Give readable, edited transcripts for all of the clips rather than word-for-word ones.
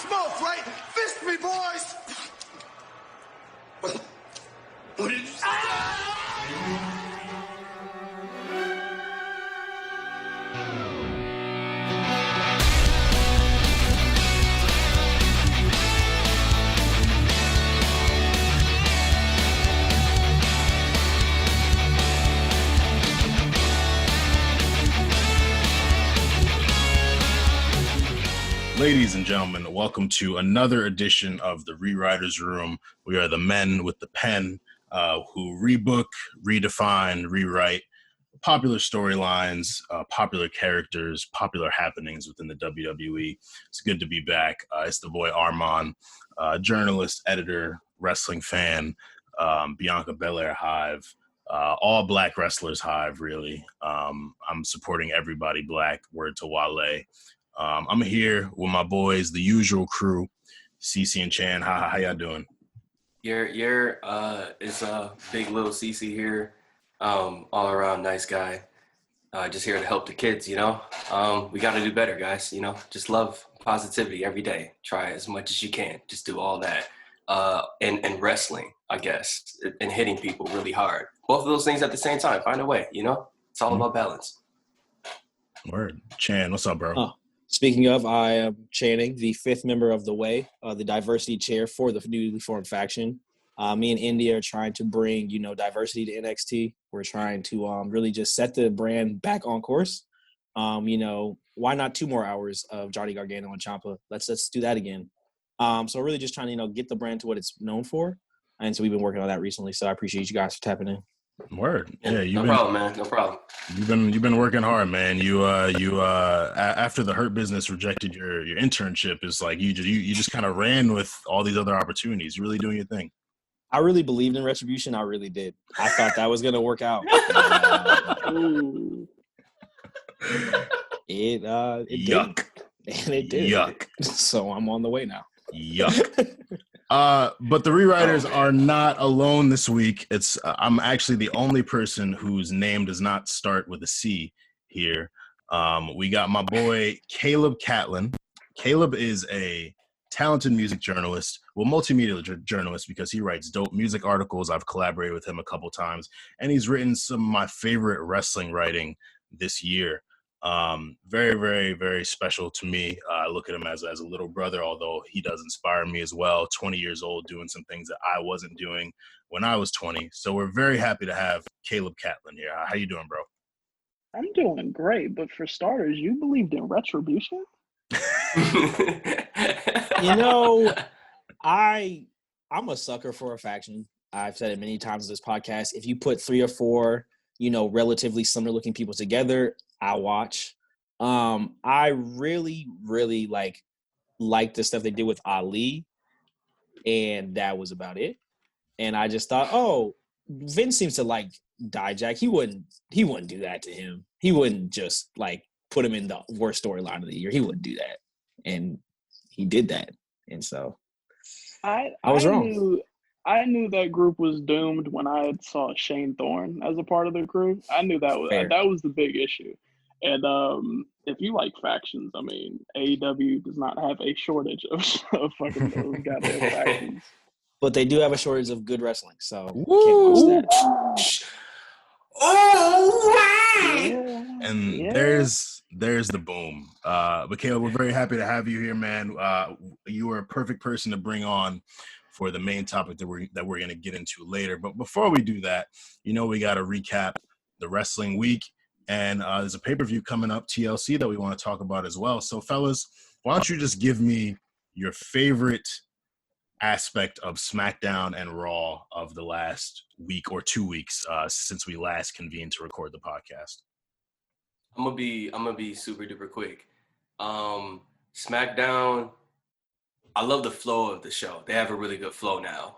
smoke, right? Fist me, boys! What did you say? Ladies and gentlemen, welcome to another edition of the Rewriters Room. We are the men with the pen who rebook, redefine, rewrite popular storylines, popular characters, popular happenings within the WWE. It's good to be back. It's the boy Armand, journalist, editor, wrestling fan, Bianca Belair Hive, all black wrestlers Hive, really. I'm supporting everybody black, word to Wale. I'm here with my boys, the usual crew, Cece and Chan. How y'all doing? It's big little Cece here, all around nice guy. Just here to help the kids, you know. We got to do better, guys. You know, just love positivity every day. Try as much as you can. Just do all that. And wrestling, I guess, and hitting people really hard. Both of those things at the same time. Find a way, you know. It's all about balance. Word. Chan, what's up, bro? Speaking of, I am Channing, the fifth member of The Way, the diversity chair for the newly formed faction. Me and India are trying to bring, diversity to NXT. We're trying to really just set the brand back on course. Why not 2 more hours of Johnny Gargano and Ciampa? Let's do that again. So really just trying to, get the brand to what it's known for. And so we've been working on that recently. So I appreciate you guys for tapping in. Word. Yeah, no problem, man. No problem. You've been working hard, man. You after the Hurt Business rejected your internship, it's like you just kind of ran with all these other opportunities. You're really doing your thing. I really believed in retribution. I really did. I thought that was gonna work out. It Yuck. did. And it did. Yuck. So I'm on the way now. Yuck. But the rewriters are not alone this week. I'm actually the only person whose name does not start with a C here. We got my boy Caleb Catlin. Caleb is a talented music journalist, multimedia journalist, because he writes dope music articles. I've collaborated with him a couple times, and he's written some of my favorite wrestling writing this year. Very, very, very special to me. I look at him as a little brother, although he does inspire me as well. 20 years old, doing some things that I wasn't doing when I was 20. So we're very happy to have Caleb Catlin here. How you doing, bro? I'm doing great, but for starters, you believed in retribution? I'm a sucker for a faction. I've said it many times in this podcast. If you put 3 or 4, relatively similar looking people together, I watch. I really, really like the stuff they did with Ali, and that was about it. And I just thought, Vince seems to like Dijak. He wouldn't do that to him. He wouldn't just like put him in the worst storyline of the year. He wouldn't do that, and he did that. And so I was wrong. I knew that group was doomed when I saw Shane Thorne as a part of the crew. I knew that was the big issue. And if you like factions, I mean, AEW does not have a shortage of fucking those goddamn factions. But they do have a shortage of good wrestling, so can't watch that. And there's the boom. But Caleb, we're very happy to have you here, man. You are a perfect person to bring on for the main topic that we're going to get into later. But before we do that, we got to recap the wrestling week. And there's a pay-per-view coming up, TLC, that we want to talk about as well. So, fellas, why don't you just give me your favorite aspect of SmackDown and Raw of the last week or 2 weeks since we last convened to record the podcast? I'm gonna be super duper quick. SmackDown, I love the flow of the show. They have a really good flow now.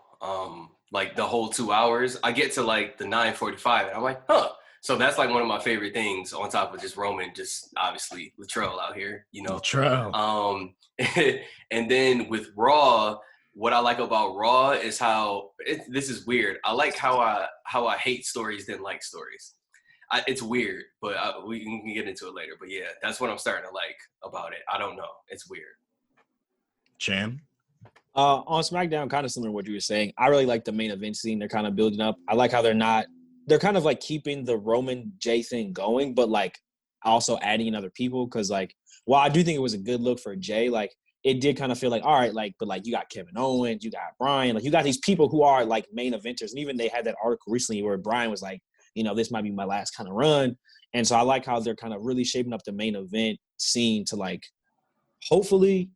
Like the whole 2 hours, I get to like the 9:45, and I'm like, huh. So that's like one of my favorite things, on top of just Roman, just obviously Latrell out here, Latrell. And then with Raw, what I like about Raw is how this is weird. I like how I hate stories than like stories. It's weird, but we can get into it later. But yeah, that's what I'm starting to like about it. I don't know. It's weird. Chan? On SmackDown, kind of similar to what you were saying. I really like the main event scene. They're kind of building up. I like how they're kind of like keeping the Roman Jay thing going, but like also adding in other people. Cause like, while I do think it was a good look for Jay, like it did kind of feel like, all right, like, but like you got Kevin Owens, you got Bryan, like you got these people who are like main eventers. And even they had that article recently where Bryan was like, this might be my last kind of run. And so I like how they're kind of really shaping up the main event scene to like, hopefully,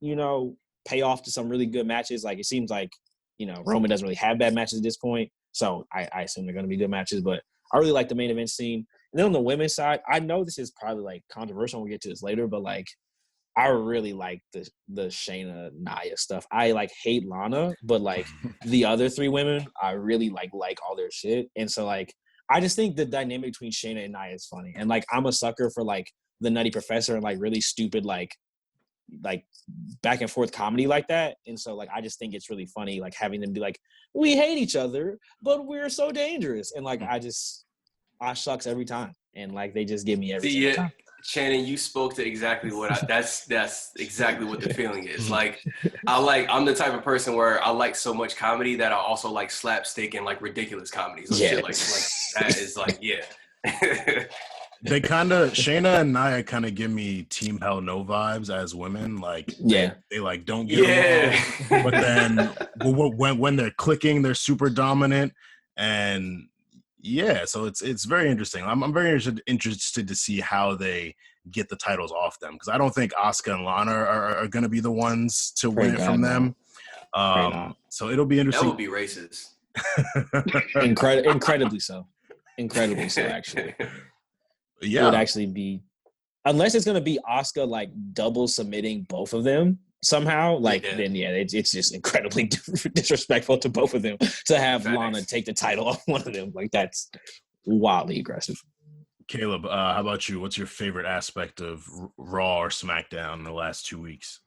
pay off to some really good matches. Like it seems like, Roman doesn't really have bad matches at this point. So I assume they're going to be good matches, but I really like the main event scene. And then on the women's side, I know this is probably like controversial. We'll get to this later, but like, I really like the Shayna Nia stuff. I like hate Lana, but like the other three women, I really like all their shit. And so like, I just think the dynamic between Shayna and Nia is funny. And like, I'm a sucker for like the Nutty Professor and like really stupid, like back and forth comedy like that. And so like I just think it's really funny like having them be like, we hate each other but we're so dangerous, and like I shucks every time, and like they just give me every single time. Shannon, you spoke to exactly what that's exactly what the feeling is. Like I'm the type of person where I like so much comedy that I also like slapstick and like ridiculous comedy. So shit like that is like, yeah. They kind of Shayna and Nia kind of give me Team Hell No vibes as women. Like they like don't get along, but then when they're clicking, they're super dominant, and so it's very interesting. I'm very interested to see how they get the titles off them, because I don't think Asuka and Lana are going to be the ones to win it from them. So it'll be interesting. That would be racist. Incredibly so. Incredibly so, actually. Yeah. It would actually be, unless it's going to be Asuka like double submitting both of them somehow, like then it's just incredibly disrespectful to both of them to have Lana take the title off one of them. Like that's wildly aggressive. Caleb, how about you? What's your favorite aspect of Raw or SmackDown in the last 2 weeks?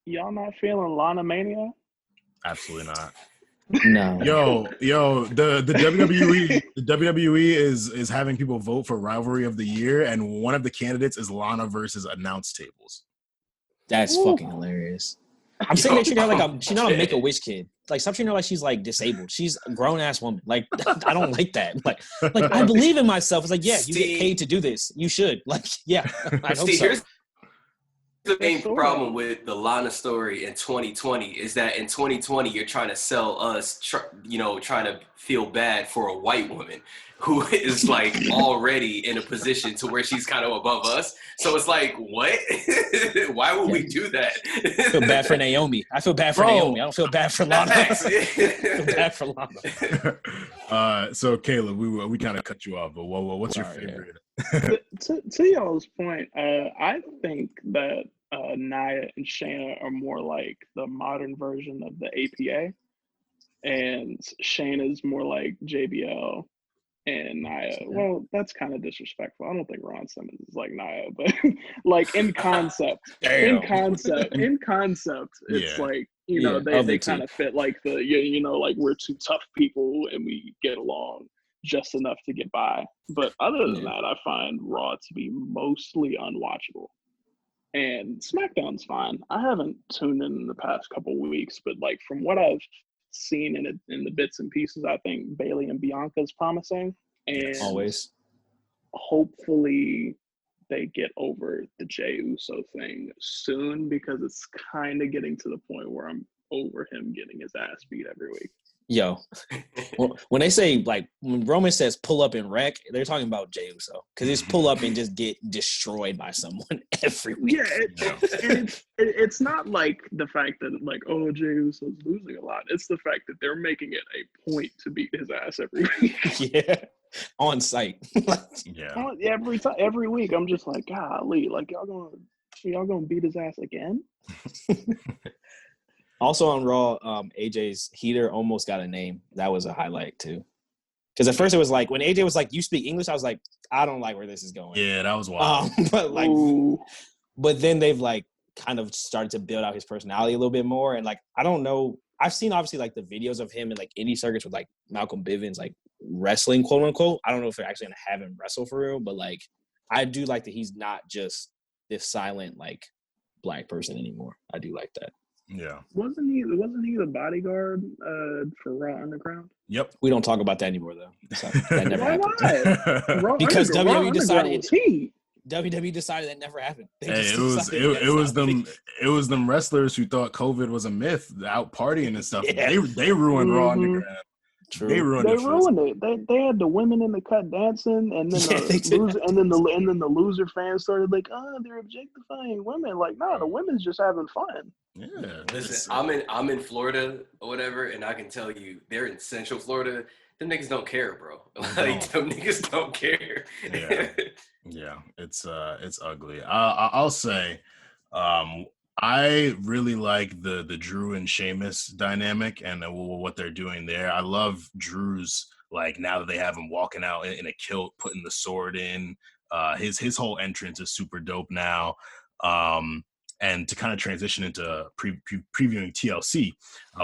Y'all not feeling Lana Mania? Absolutely not. No. Yo, the WWE is having people vote for Rivalry of the Year, and one of the candidates is Lana versus Announce Tables. That's fucking hilarious. I'm saying they treat her like she's not a Make-A-Wish kid. Like stop treating her like she's like disabled. She's a grown ass woman. Like I don't like that. Like I believe in myself. It's like, yeah, you get paid to do this. You should. Like, yeah, I hope so. Here's the main problem with the Lana story in 2020 is that in 2020 you're trying to sell us, trying to feel bad for a white woman who is like already in a position to where she's kind of above us. So it's like, what? Why would we do that? I feel bad for Naomi. I feel bad for Naomi. I don't feel bad for Lana. I feel bad for Lana. So Caleb, we kind of cut you off, but what's your favorite? To y'all's point, I think that Nia and Shayna are more like the modern version of the APA, and Shayna's more like JBL, and Nia. Well, that's kind of disrespectful. I don't think Ron Simmons is like Nia, but like in concept, it's like they kind of fit like the like we're two tough people and we get along just enough to get by. But other than that, I find Raw to be mostly unwatchable. And SmackDown's fine. I haven't tuned in the past couple weeks, but like from what I've seen in the bits and pieces, I think Bayley and Bianca's promising. And always, hopefully they get over the Jey Uso thing soon, because it's kind of getting to the point where I'm over him getting his ass beat every week. Yo, when they say, like, when Roman says pull up and wreck, they're talking about Jey Uso, because it's pull up and just get destroyed by someone every week. Yeah, it's not like the fact that, like, oh, Jey Uso's losing a lot. It's the fact that they're making it a point to beat his ass every week. Yeah, on site. Every week, I'm just like, golly, like, y'all gonna beat his ass again? Also on Raw, AJ's heater almost got a name. That was a highlight too. Because at first it was like, when AJ was like, "You speak English," I was like, I don't like where this is going. Yeah, that was wild. But then they've like kind of started to build out his personality a little bit more. And like, I don't know. I've seen obviously like the videos of him in like indie circuits with like Malcolm Bivens, like wrestling, quote unquote. I don't know if they're actually gonna have him wrestle for real, but like, I do like that he's not just this silent like black person anymore. I do like that. Yeah. Wasn't he the bodyguard for Raw Underground? Yep. We don't talk about that anymore, though. So that never Why happened. not? Because WWE decided was heat. WWE decided that never happened. Hey, it was them wrestlers who thought COVID was a myth, out partying and stuff. Yeah. They ruined Raw Underground. True. They ruined it. They had the women in the cut dancing, and then the loser fans started like, oh, they're objectifying women. Like, no, the women's just having fun. Yeah. Listen, I'm in Florida or whatever, and I can tell you, they're in Central Florida. Them niggas don't care, bro. Like, them niggas don't care. Yeah, it's ugly. I'll say, I really like the Drew and Sheamus dynamic and what they're doing there. I love Drew's, like, now that they have him walking out in a kilt, putting the sword in. His whole entrance is super dope now. And to kind of transition into previewing TLC,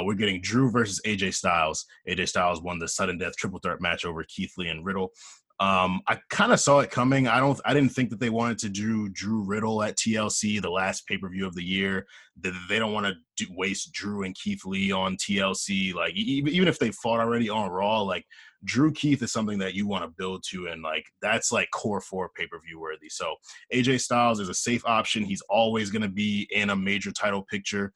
we're getting Drew versus AJ Styles. AJ Styles won the sudden death triple threat match over Keith Lee and Riddle. I kind of saw it coming. I didn't think that they wanted to do Drew Riddle at TLC, the last pay-per-view of the year. They don't want to waste Drew and Keith Lee on TLC. Like, even if they fought already on Raw, like, Drew Keith is something that you want to build to, and like that's like core 4 pay-per-view worthy. So AJ Styles is a safe option. He's always going to be in a major title picture.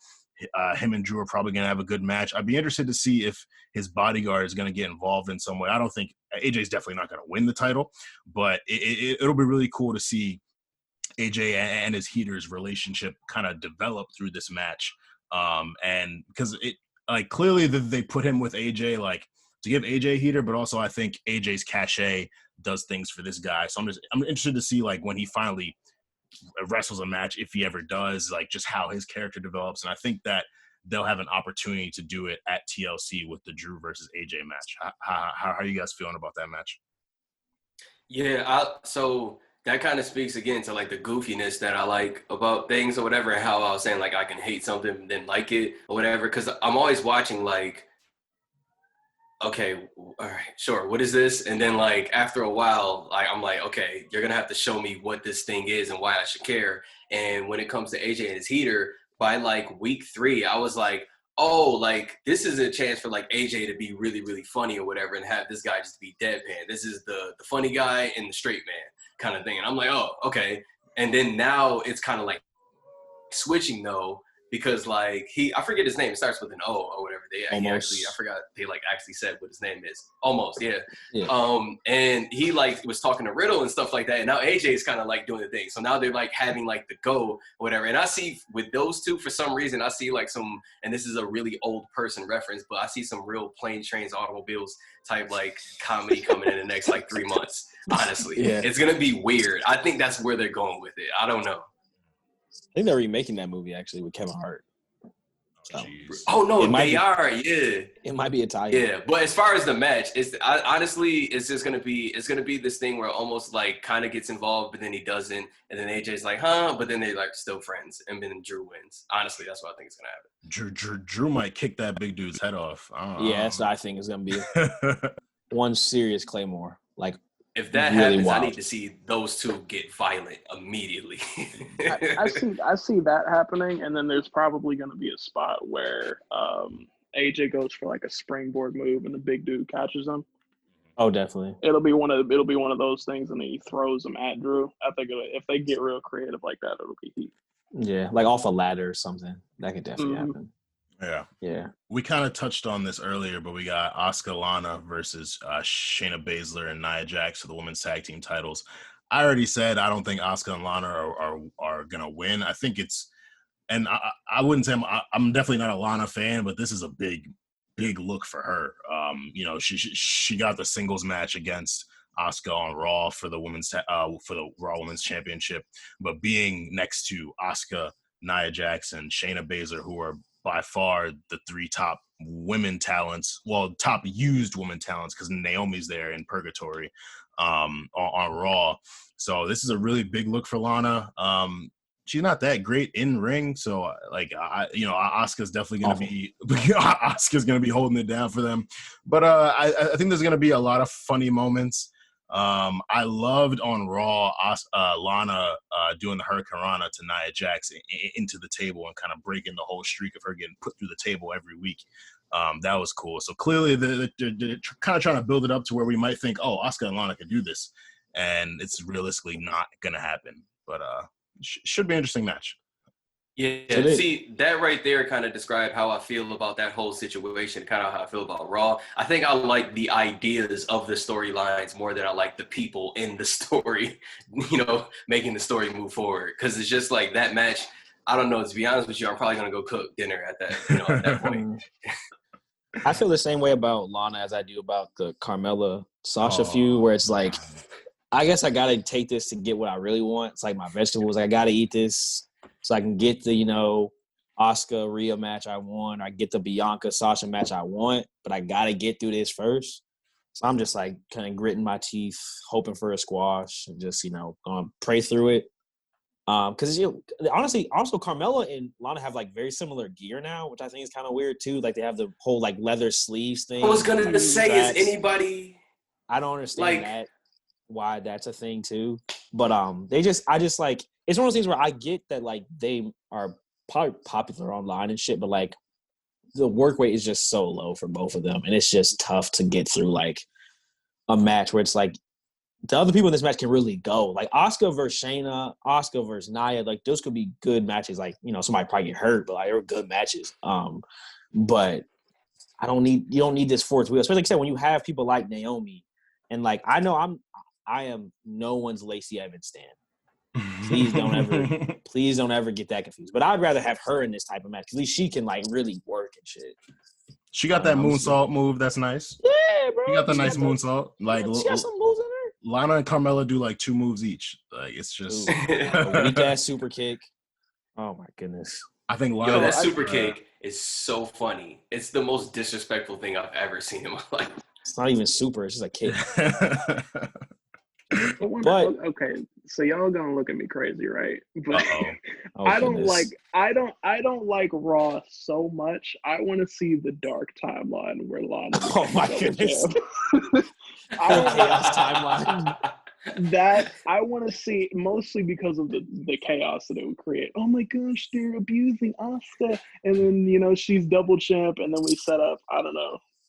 Him and Drew are probably going to have a good match. I'd be interested to see if his bodyguard is going to get involved in some way. I don't think AJ's definitely not going to win the title, but it'll be really cool to see AJ and his heater's relationship kind of develop through this match. And because it, like, clearly they put him with AJ, like, to give AJ heater, but also I think AJ's cachet does things for this guy. So I'm interested to see, like, when he finally wrestles a match, if he ever does, like, just how his character develops. And I think that they'll have an opportunity to do it at TLC with the Drew versus AJ match. How are you guys feeling about that match? Yeah, so that kind of speaks again to, like, the goofiness that I like about things or whatever, and how I was saying, like, I can hate something and then like it or whatever, because I'm always watching, like, okay, all right, sure, what is this? And then, like, after a while, like, I'm like, okay, you're gonna have to show me what this thing is and why I should care. And when it comes to AJ and his heater, by like week 3, I was like, oh, like, this is a chance for, like, AJ to be really, really funny or whatever, and have this guy just be deadpan. This is the funny guy and the straight man kind of thing. And I'm like, oh, okay. And then now it's kind of like switching though, because, like, I forget his name. It starts with an O or whatever. I forgot they, like, actually said what his name is. Almost, yeah. And he, like, was talking to Riddle and stuff like that. And now AJ is kind of, like, doing the thing. So now they're, like, having, like, the go or whatever. And I see with those two, for some reason, I see, like, some, and this is a really old person reference, but I see some real planes, trains, automobiles type, like, comedy coming in the next, like, 3 months. Honestly, It's gonna be weird. I think that's where they're going with it. I don't know. I think they're remaking that movie actually with Kevin Hart. So, oh no, they are. Yeah, it might be Italian. Yeah, but as far as the match, honestly, it's just gonna be this thing where it almost, like, kind of gets involved, but then he doesn't, and then AJ's like, huh, but then they're, like, still friends, and then Drew wins. Honestly, that's what I think is gonna happen. Drew might kick that big dude's head off. Yeah, that's what I think is gonna be. One serious Claymore, like. If that really happens, wild. I need to see those two get violent immediately. I see that happening, and then there's probably going to be a spot where AJ goes for, like, a springboard move, and the big dude catches him. Oh, definitely. It'll be one of those things, and then he throws him at Drew. I think if they get real creative like that, it'll be heat. Yeah, like off a ladder or something. That could definitely happen. Yeah. We kind of touched on this earlier, but we got Asuka Lana versus Shayna Baszler and Nia Jax for the women's tag team titles. I already said I don't think Asuka and Lana are going to win. I think it's – and I wouldn't say I'm definitely not a Lana fan, but this is a big look for her. You know, she got the singles match against Asuka on Raw for the Raw Women's Championship, but being next to Asuka, Nia Jax, and Shayna Baszler, who are by far the 3 top women talents, top used women talents, because Naomi's there in Purgatory on Raw. So this is a really big look for Lana. She's not that great in ring, so, like, Asuka's definitely going to be holding it down for them. But I think there's going to be a lot of funny moments. I loved on Raw Lana doing the Hurricane Rana to Nia Jax into the table and kind of breaking the whole streak of her getting put through the table every week. That was cool. So clearly they're kind of trying to build it up to where we might think, oh, Asuka and Lana could do this. And it's realistically not going to happen. But should be an interesting match. Yeah, see, that right there kind of described how I feel about that whole situation, kind of how I feel about Raw. I think I like the ideas of the storylines more than I like the people in the story, making the story move forward. Because it's just like that match, I don't know, to be honest with you, I'm probably going to go cook dinner at that point. I feel the same way about Lana as I do about the Carmella Sasha feud, where it's like, I guess I got to take this to get what I really want. It's like my vegetables. I got to eat this so I can get the, Asuka Rhea match I want. I get the Bianca Sasha match I want, but I got to get through this first. So I'm just like kind of gritting my teeth, hoping for a squash and just, pray through it. Because honestly, also Carmella and Lana have like very similar gear now, which I think is kind of weird too. Like they have the whole like leather sleeves thing. I was going to say, tracks. Is anybody... I don't understand that. Why that's a thing too, but I just like, it's one of those things where I get that like they are probably popular online and shit, but like the work rate is just so low for both of them, and it's just tough to get through like a match where it's like the other people in this match can really go. Like Asuka versus Shayna, Asuka versus Nia, like those could be good matches. Like somebody probably get hurt, but like they were good matches. But you don't need this fourth wheel, especially like I said, when you have people like Naomi, and like I know I am no one's Lacey Evans stan. Please don't ever get that confused. But I'd rather have her in this type of match because at least she can like really work and shit. She got that moonsault move. That's nice. Yeah, bro. She got the nice moonsault. Like she got some moves in her. Lana and Carmella do like 2 moves each. Like it's just a weak ass super kick. Oh my goodness. I think Lana. That super kick is so funny. It's the most disrespectful thing I've ever seen in my life. It's not even super. It's just a kick. But okay, so y'all gonna look at me crazy, right? But I don't like Raw so much. I want to see the dark timeline where Lana. Oh my goodness! I don't chaos timeline. That I want to see mostly because of the chaos that it would create. Oh my gosh, they're abusing Asuka, and then she's double champ, and then we set up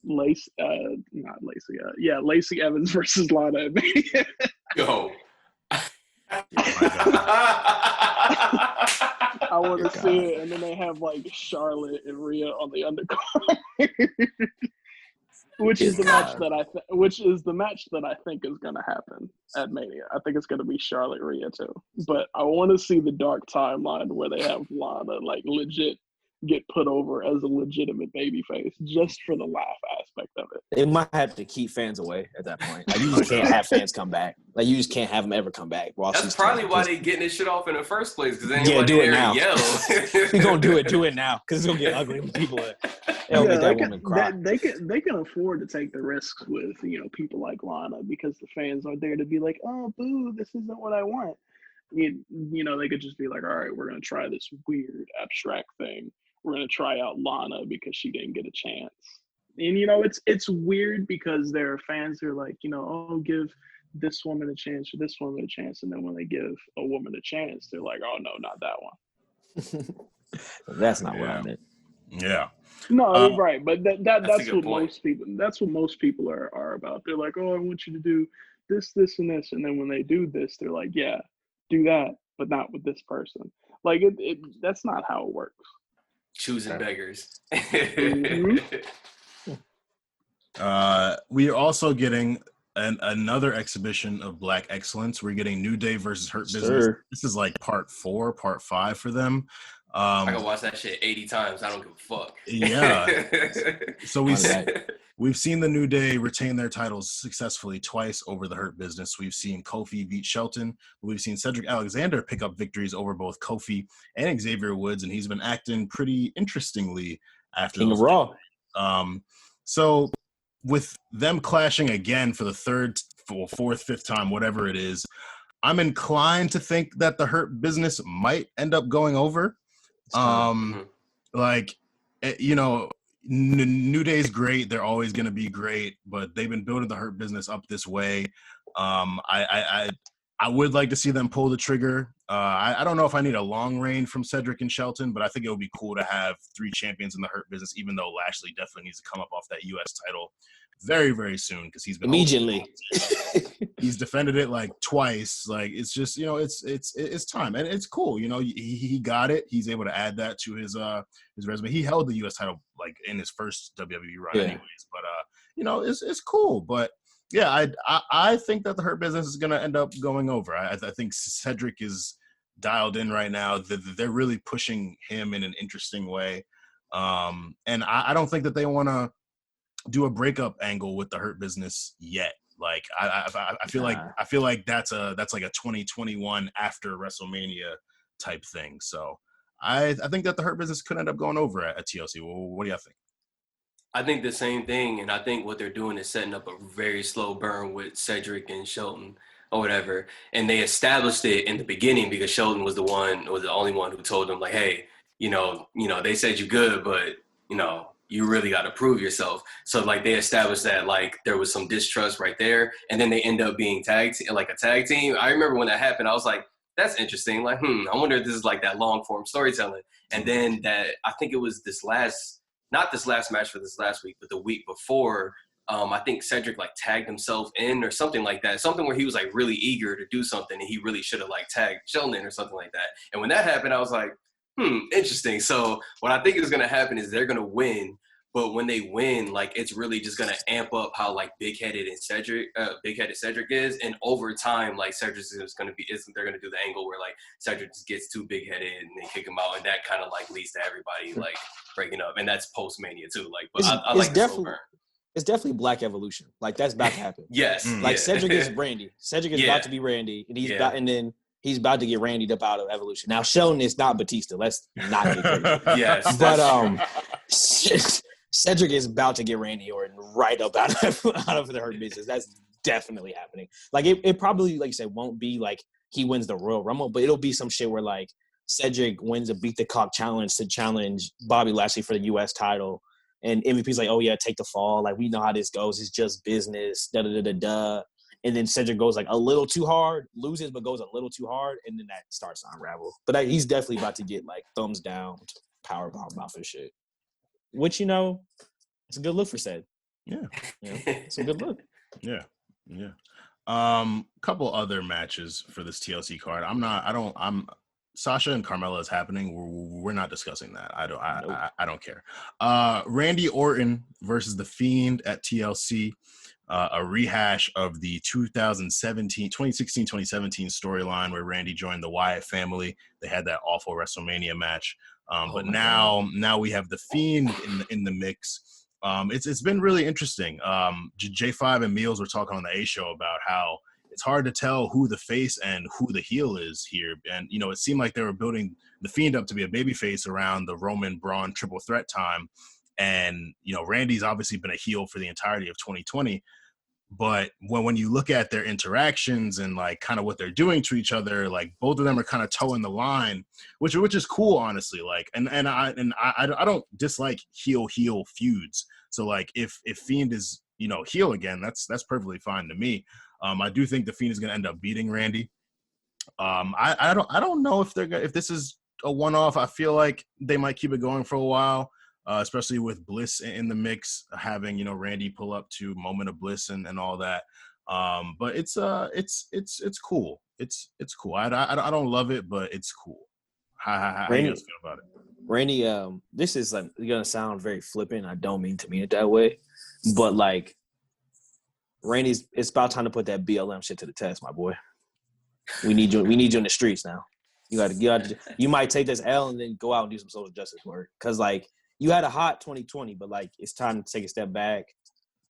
Lacey Evans versus Lana. Go. I want to see it, and then they have like Charlotte and Rhea on the undercard, which is the match that I think is going to happen at Mania. I think it's going to be Charlotte Rhea too, but I want to see the dark timeline where they have Lana like legit get put over as a legitimate babyface just for the laugh aspect of it. It might have to keep fans away at that point. Like you just can't have fans come back. Like you just can't have them ever come back. That's probably why they getting this shit off in the first place. Because anybody do it now. Yell. You're gonna do it now because it's gonna get ugly when people make that woman cry. They can afford to take the risks with people like Lana because the fans are there to be like, oh boo, this isn't what I want. They could just be like, all right, we're gonna try this weird abstract thing. We're going to try out Lana because she didn't get a chance. And, it's weird because there are fans who are like, oh, give this woman a chance or this woman a chance. And then when they give a woman a chance, they're like, oh, no, not that one. That's not what I meant. Yeah. No, right. But that's what most people are about. They're like, oh, I want you to do this, this, and this. And then when they do this, they're like, yeah, do that, but not with this person. Like, that's not how it works. Choosing beggars. We are also getting another exhibition of Black excellence. We're getting New Day versus Hurt Business. This is like part 5 for them. I can watch that shit 80 times. I don't give a fuck. Yeah. So we've seen the New Day retain their titles successfully twice over the Hurt Business. We've seen Kofi beat Shelton. We've seen Cedric Alexander pick up victories over both Kofi and Xavier Woods, and he's been acting pretty interestingly after those Raw. So with them clashing again for the third, fourth, fifth time, whatever it is, I'm inclined to think that the Hurt Business might end up going over. New Day's great. They're always going to be great, but they've been building the Hurt Business up this way. I would like to see them pull the trigger. I don't know if I need a long reign from Cedric and Shelton, but I think it would be cool to have 3 champions in the Hurt Business, even though Lashley definitely needs to come up off that U.S. title very, very soon because he's been immediately. He's defended it like twice. Like it's just, it's time, and it's cool. He got it. He's able to add that to his resume. He held the U.S. title like in his first WWE run, anyways. But it's cool. But yeah, I think that the Hurt Business is going to end up going over. I think Cedric is dialed in right now. They're really pushing him in an interesting way, and I don't think that they want to do a breakup angle with the Hurt Business yet. Like I feel like that's like a 2021 after WrestleMania type thing. So I think that the Hurt Business could end up going over at TLC. What do y'all think? I think the same thing, and I think what they're doing is setting up a very slow burn with Cedric and Shelton or whatever. And they established it in the beginning because Shelton was the only one who told them like, hey, they said you good, but you really got to prove yourself. So like they established that like there was some distrust right there, and then they end up being like a tag team. I remember when that happened, I was like, that's interesting. Like, I wonder if this is like that long form storytelling. And then I think it was not this last match for this last week, but the week before, I think Cedric like tagged himself in or something like that. Something where he was like really eager to do something and he really should have like tagged Sheldon in or something like that. And when that happened, I was like, interesting. So what I think is going to happen is they're going to win. But when they win, like it's really just gonna amp up how like big-headed Cedric is, and over time, like Cedric is they're gonna do the angle where like Cedric just gets too big-headed and they kick him out, and that kind of like leads to everybody like breaking up, and that's post-Mania too. Like, but I like the slow burn. It's definitely Black Evolution. Like that's about to happen. Yes, like Cedric is Randy. Cedric is about to be Randy, and he's about to get Randied up out of Evolution. Now Sheldon is not Batista. Let's not get crazy. Yes, but Cedric is about to get Randy Orton right up out of the Hurt Business. That's definitely happening. Like it probably, like you said, won't be like he wins the Royal Rumble, but it'll be some shit where like Cedric wins a Beat the Cock challenge to challenge Bobby Lashley for the U.S. title, and MVP's like, oh yeah, take the fall. Like we know how this goes. It's just business. Da da da da da. And then Cedric goes like a little too hard, loses but goes a little too hard, and then that starts to unravel. But he's definitely about to get like thumbs down, powerbomb off his shit. Which, it's a good look for Ced. Yeah. It's a good look. Yeah. Couple other matches for this TLC card. Sasha and Carmella is happening. We're not discussing that. I don't care. Randy Orton versus The Fiend at TLC. A rehash of the 2016-2017 storyline where Randy joined the Wyatt family. They had that awful WrestleMania match. But now we have The Fiend in the mix. It's been really interesting. J5 and Meals were talking on the A show about how it's hard to tell who the face and who the heel is here. And, it seemed like they were building The Fiend up to be a babyface around the Roman Braun triple threat time. And, Randy's obviously been a heel for the entirety of 2020. But when you look at their interactions and like kind of what they're doing to each other, like both of them are kind of towing the line, which is cool, honestly. Like, and I don't dislike heel feuds. So like if Fiend is heel again, that's perfectly fine to me. I do think the Fiend is going to end up beating Randy. I don't know if this is a one-off. I feel like they might keep it going for a while. Especially with Bliss in the mix, having Randy pull up to Moment of Bliss and all that. But it's cool. It's cool. I don't love it, but it's cool. How do you guys feel about it? Randy, this is like gonna sound very flippant. I don't mean to mean it that way, but like Randy's, it's about time to put that BLM shit to the test, my boy. We need you. We need you in the streets now. You might take this L and then go out and do some social justice work, because like. You had a hot 2020, but, like, it's time to take a step back,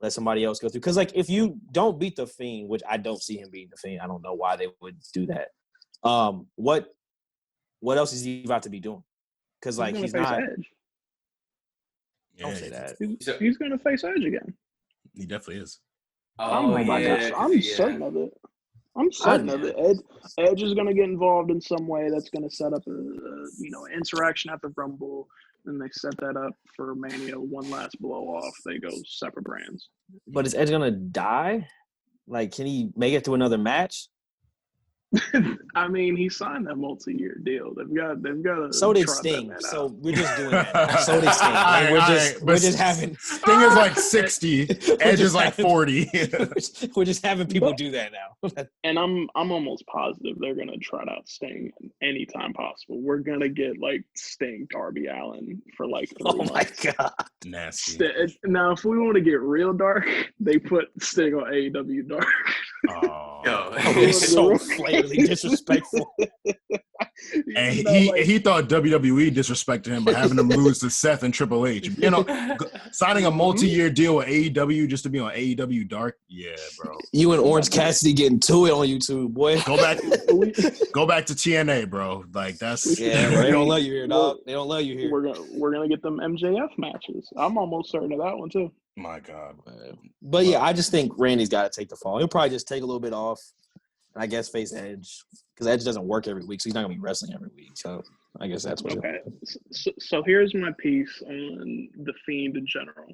let somebody else go through. Because, like, if you don't beat The Fiend, which I don't see him beating The Fiend, I don't know why they would do that. What else is he about to be doing? Because, like, he's not – Edge. Don't say that. He's going to face Edge again. He definitely is. Oh my gosh. I'm certain of it. Edge is going to get involved in some way that's going to set up a interaction at the Rumble. and they set that up for Mania. One last blow off. They go separate brands. But is Edge gonna die? Like, can he make it to another match? I mean, he signed that multi-year deal. They've got to. So did trot Sting. that man So out. we're just doing that. So did Sting. And we're just having Sting is like 60. Edge is like 40. we're just having people do that now. And I'm almost positive they're gonna trot out Sting anytime possible. We're gonna get like Sting Darby Allin for like 3 Oh my months. god. Nasty. Now, if we want to get real dark, they put Sting on AEW Dark. Oh. Yo, It's so flagrantly disrespectful. And You know, he thought WWE disrespected him by having him lose to Seth and Triple H. You know, signing a multi-year deal with AEW just to be on AEW Dark. Yeah, bro. You and Orange Cassidy getting to it on YouTube, boy. Go back to TNA, bro. Like that's Yeah, bro, they don't love you here, dog. They don't love you here. we're gonna get them MJF matches. I'm almost certain of that one too. my God. But yeah, I just think Randy's got to take the fall. He'll probably just take a little bit off. I guess face Edge because Edge doesn't work every week, so he's not gonna be wrestling every week. So I guess that's what. Okay. So here's my piece on the Fiend in general.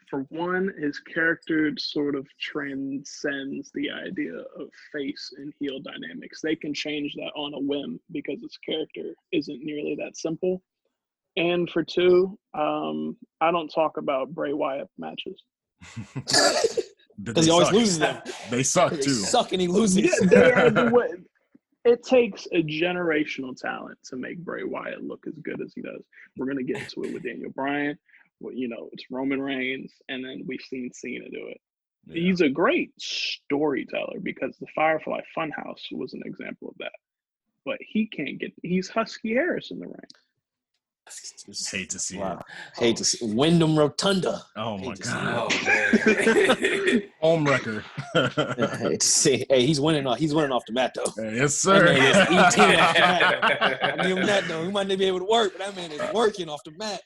For one, his character sort of transcends the idea of face and heel dynamics. They can change that on a whim because his character isn't nearly that simple. And for two, I don't talk about Bray Wyatt matches. Because he always loses them. They suck They too. suck and he loses. Yeah, they are the way. It takes a generational talent to make Bray Wyatt look as good as he does. We're going to get into it with Daniel Bryan. Well, it's Roman Reigns, and then we've seen Cena do it. Yeah. He's a great storyteller because the Firefly Funhouse was an example of that. But he's Husky Harris in the ring. Hate to see it. Hate to see Wyndham Rotunda. Oh my God. Oh man. Home wrecker. Hate to see. Hey, he's winning off the mat though. Yes, sir. I'll give him that though. He might not be able to work, but that man is working off the mat.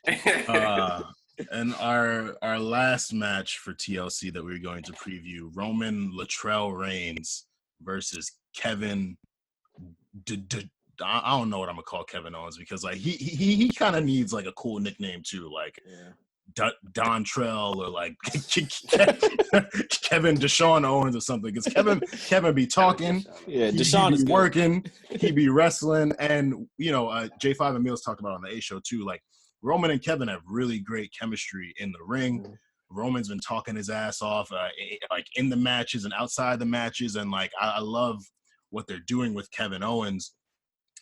And our last match for TLC that we're going to preview: Roman Latrell Reigns versus Kevin. I don't know what I'm gonna call Kevin Owens because like he kind of needs like a cool nickname too, like Dontrell or like Kevin Deshaun Owens or something. Because Kevin be talking, Deshaun he be working, he be wrestling, and J5 and Mills talked about on the A show too. Like Roman and Kevin have really great chemistry in the ring. Roman's been talking his ass off, like in the matches and outside the matches, and like I love what they're doing with Kevin Owens.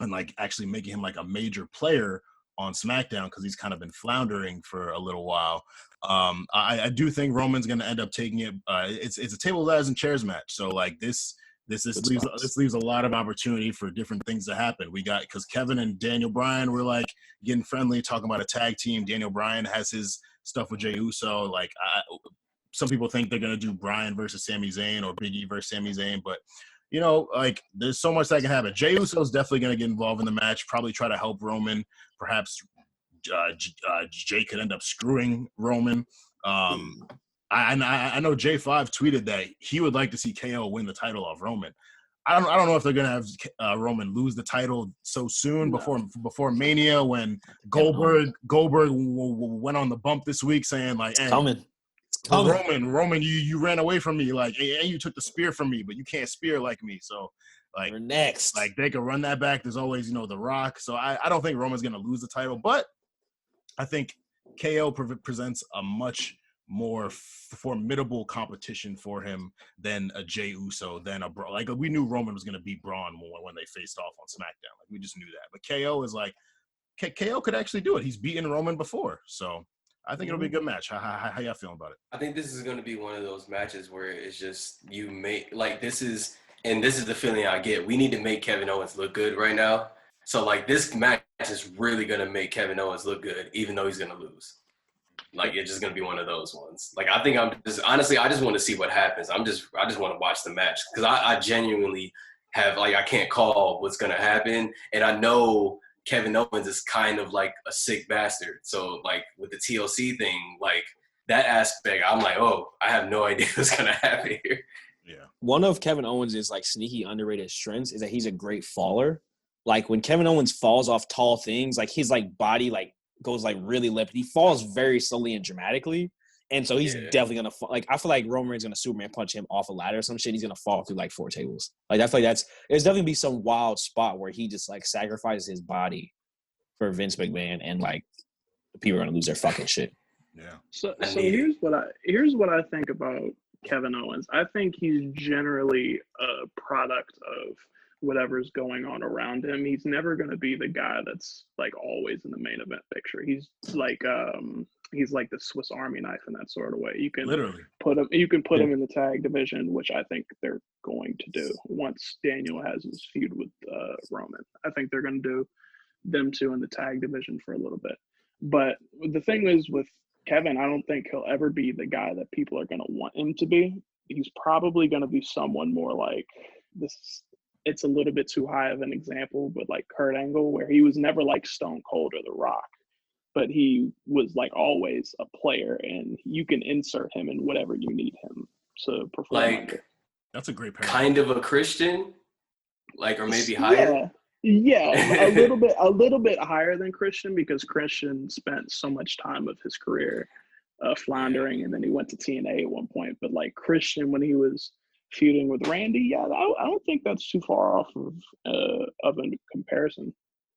And like actually making him like a major player on SmackDown because he's kind of been floundering for a little while. I do think Roman's going to end up taking it. It's a table, ladders, and chairs match. So like this leaves a lot of opportunity for different things to happen. We got because Kevin and Daniel Bryan were like getting friendly, talking about a tag team. Daniel Bryan has his stuff with Jey Uso. Like some people think they're going to do Bryan versus Sami Zayn or Big E versus Sami Zayn, but like there's so much that can happen. Jey Uso is definitely going to get involved in the match, probably try to help Roman. Perhaps Jey could end up screwing Roman. I know J5 tweeted that he would like to see KO win the title off Roman. I don't know if they're going to have Roman lose the title so soon before Mania when Goldberg went on the bump this week saying like, hey, coming. Roman, you ran away from me, like, and you took the spear from me, but you can't spear like me. So, like, we're next. Like, they could run that back. There's always, The Rock. So, I don't think Roman's going to lose the title, but I think KO presents a much more formidable competition for him than a Jey Uso, than like we knew Roman was going to beat Braun when they faced off on SmackDown. Like, we just knew that. But KO is like, KO could actually do it. He's beaten Roman before, so. I think it'll be a good match. How y'all feeling about it? I think this is going to be one of those matches where it's just this is the feeling I get. We need to make Kevin Owens look good right now. So like this match is really going to make Kevin Owens look good, even though he's going to lose. Like it's just going to be one of those ones. Like I think I just want to see what happens. I just want to watch the match because I genuinely have I can't call what's going to happen, and I know Kevin Owens is kind of like a sick bastard. So like with the TLC thing, like that aspect, I'm like, oh, I have no idea what's going to happen here. Yeah. One of Kevin Owens' like sneaky underrated strengths is that he's a great faller. Like when Kevin Owens falls off tall things, like his like body like goes like really limp. He falls very slowly and dramatically. And so he's definitely gonna fall. Like I feel like Roman Reigns gonna Superman punch him off a ladder or some shit. He's gonna fall through like 4 tables. Like I feel like there's definitely be some wild spot where he just like sacrifices his body for Vince McMahon, and like people are gonna lose their fucking shit. Yeah. So here's what I think about Kevin Owens. I think he's generally a product of whatever's going on around him. He's never going to be the guy that's like always in the main event picture. He's like the Swiss Army knife in that sort of way. You can Literally put him in the tag division, which I think they're going to do once Daniel has his feud with Roman. I think they're going to do them two in the tag division for a little bit. But the thing is with Kevin, I don't think he'll ever be the guy that people are going to want him to be. He's probably going to be someone more like this. It's a little bit too high of an example, but like Kurt Angle, where he was never like Stone Cold or The Rock, but he was like always a player, and you can insert him in whatever you need him to perform. Like, that's a great parallel. Kind of a Christian, like, or maybe higher. Yeah, a little bit higher than Christian, because Christian spent so much time of his career floundering, and then he went to TNA at one point. But like Christian, when he was feuding with Randy, I don't think that's too far off of a comparison.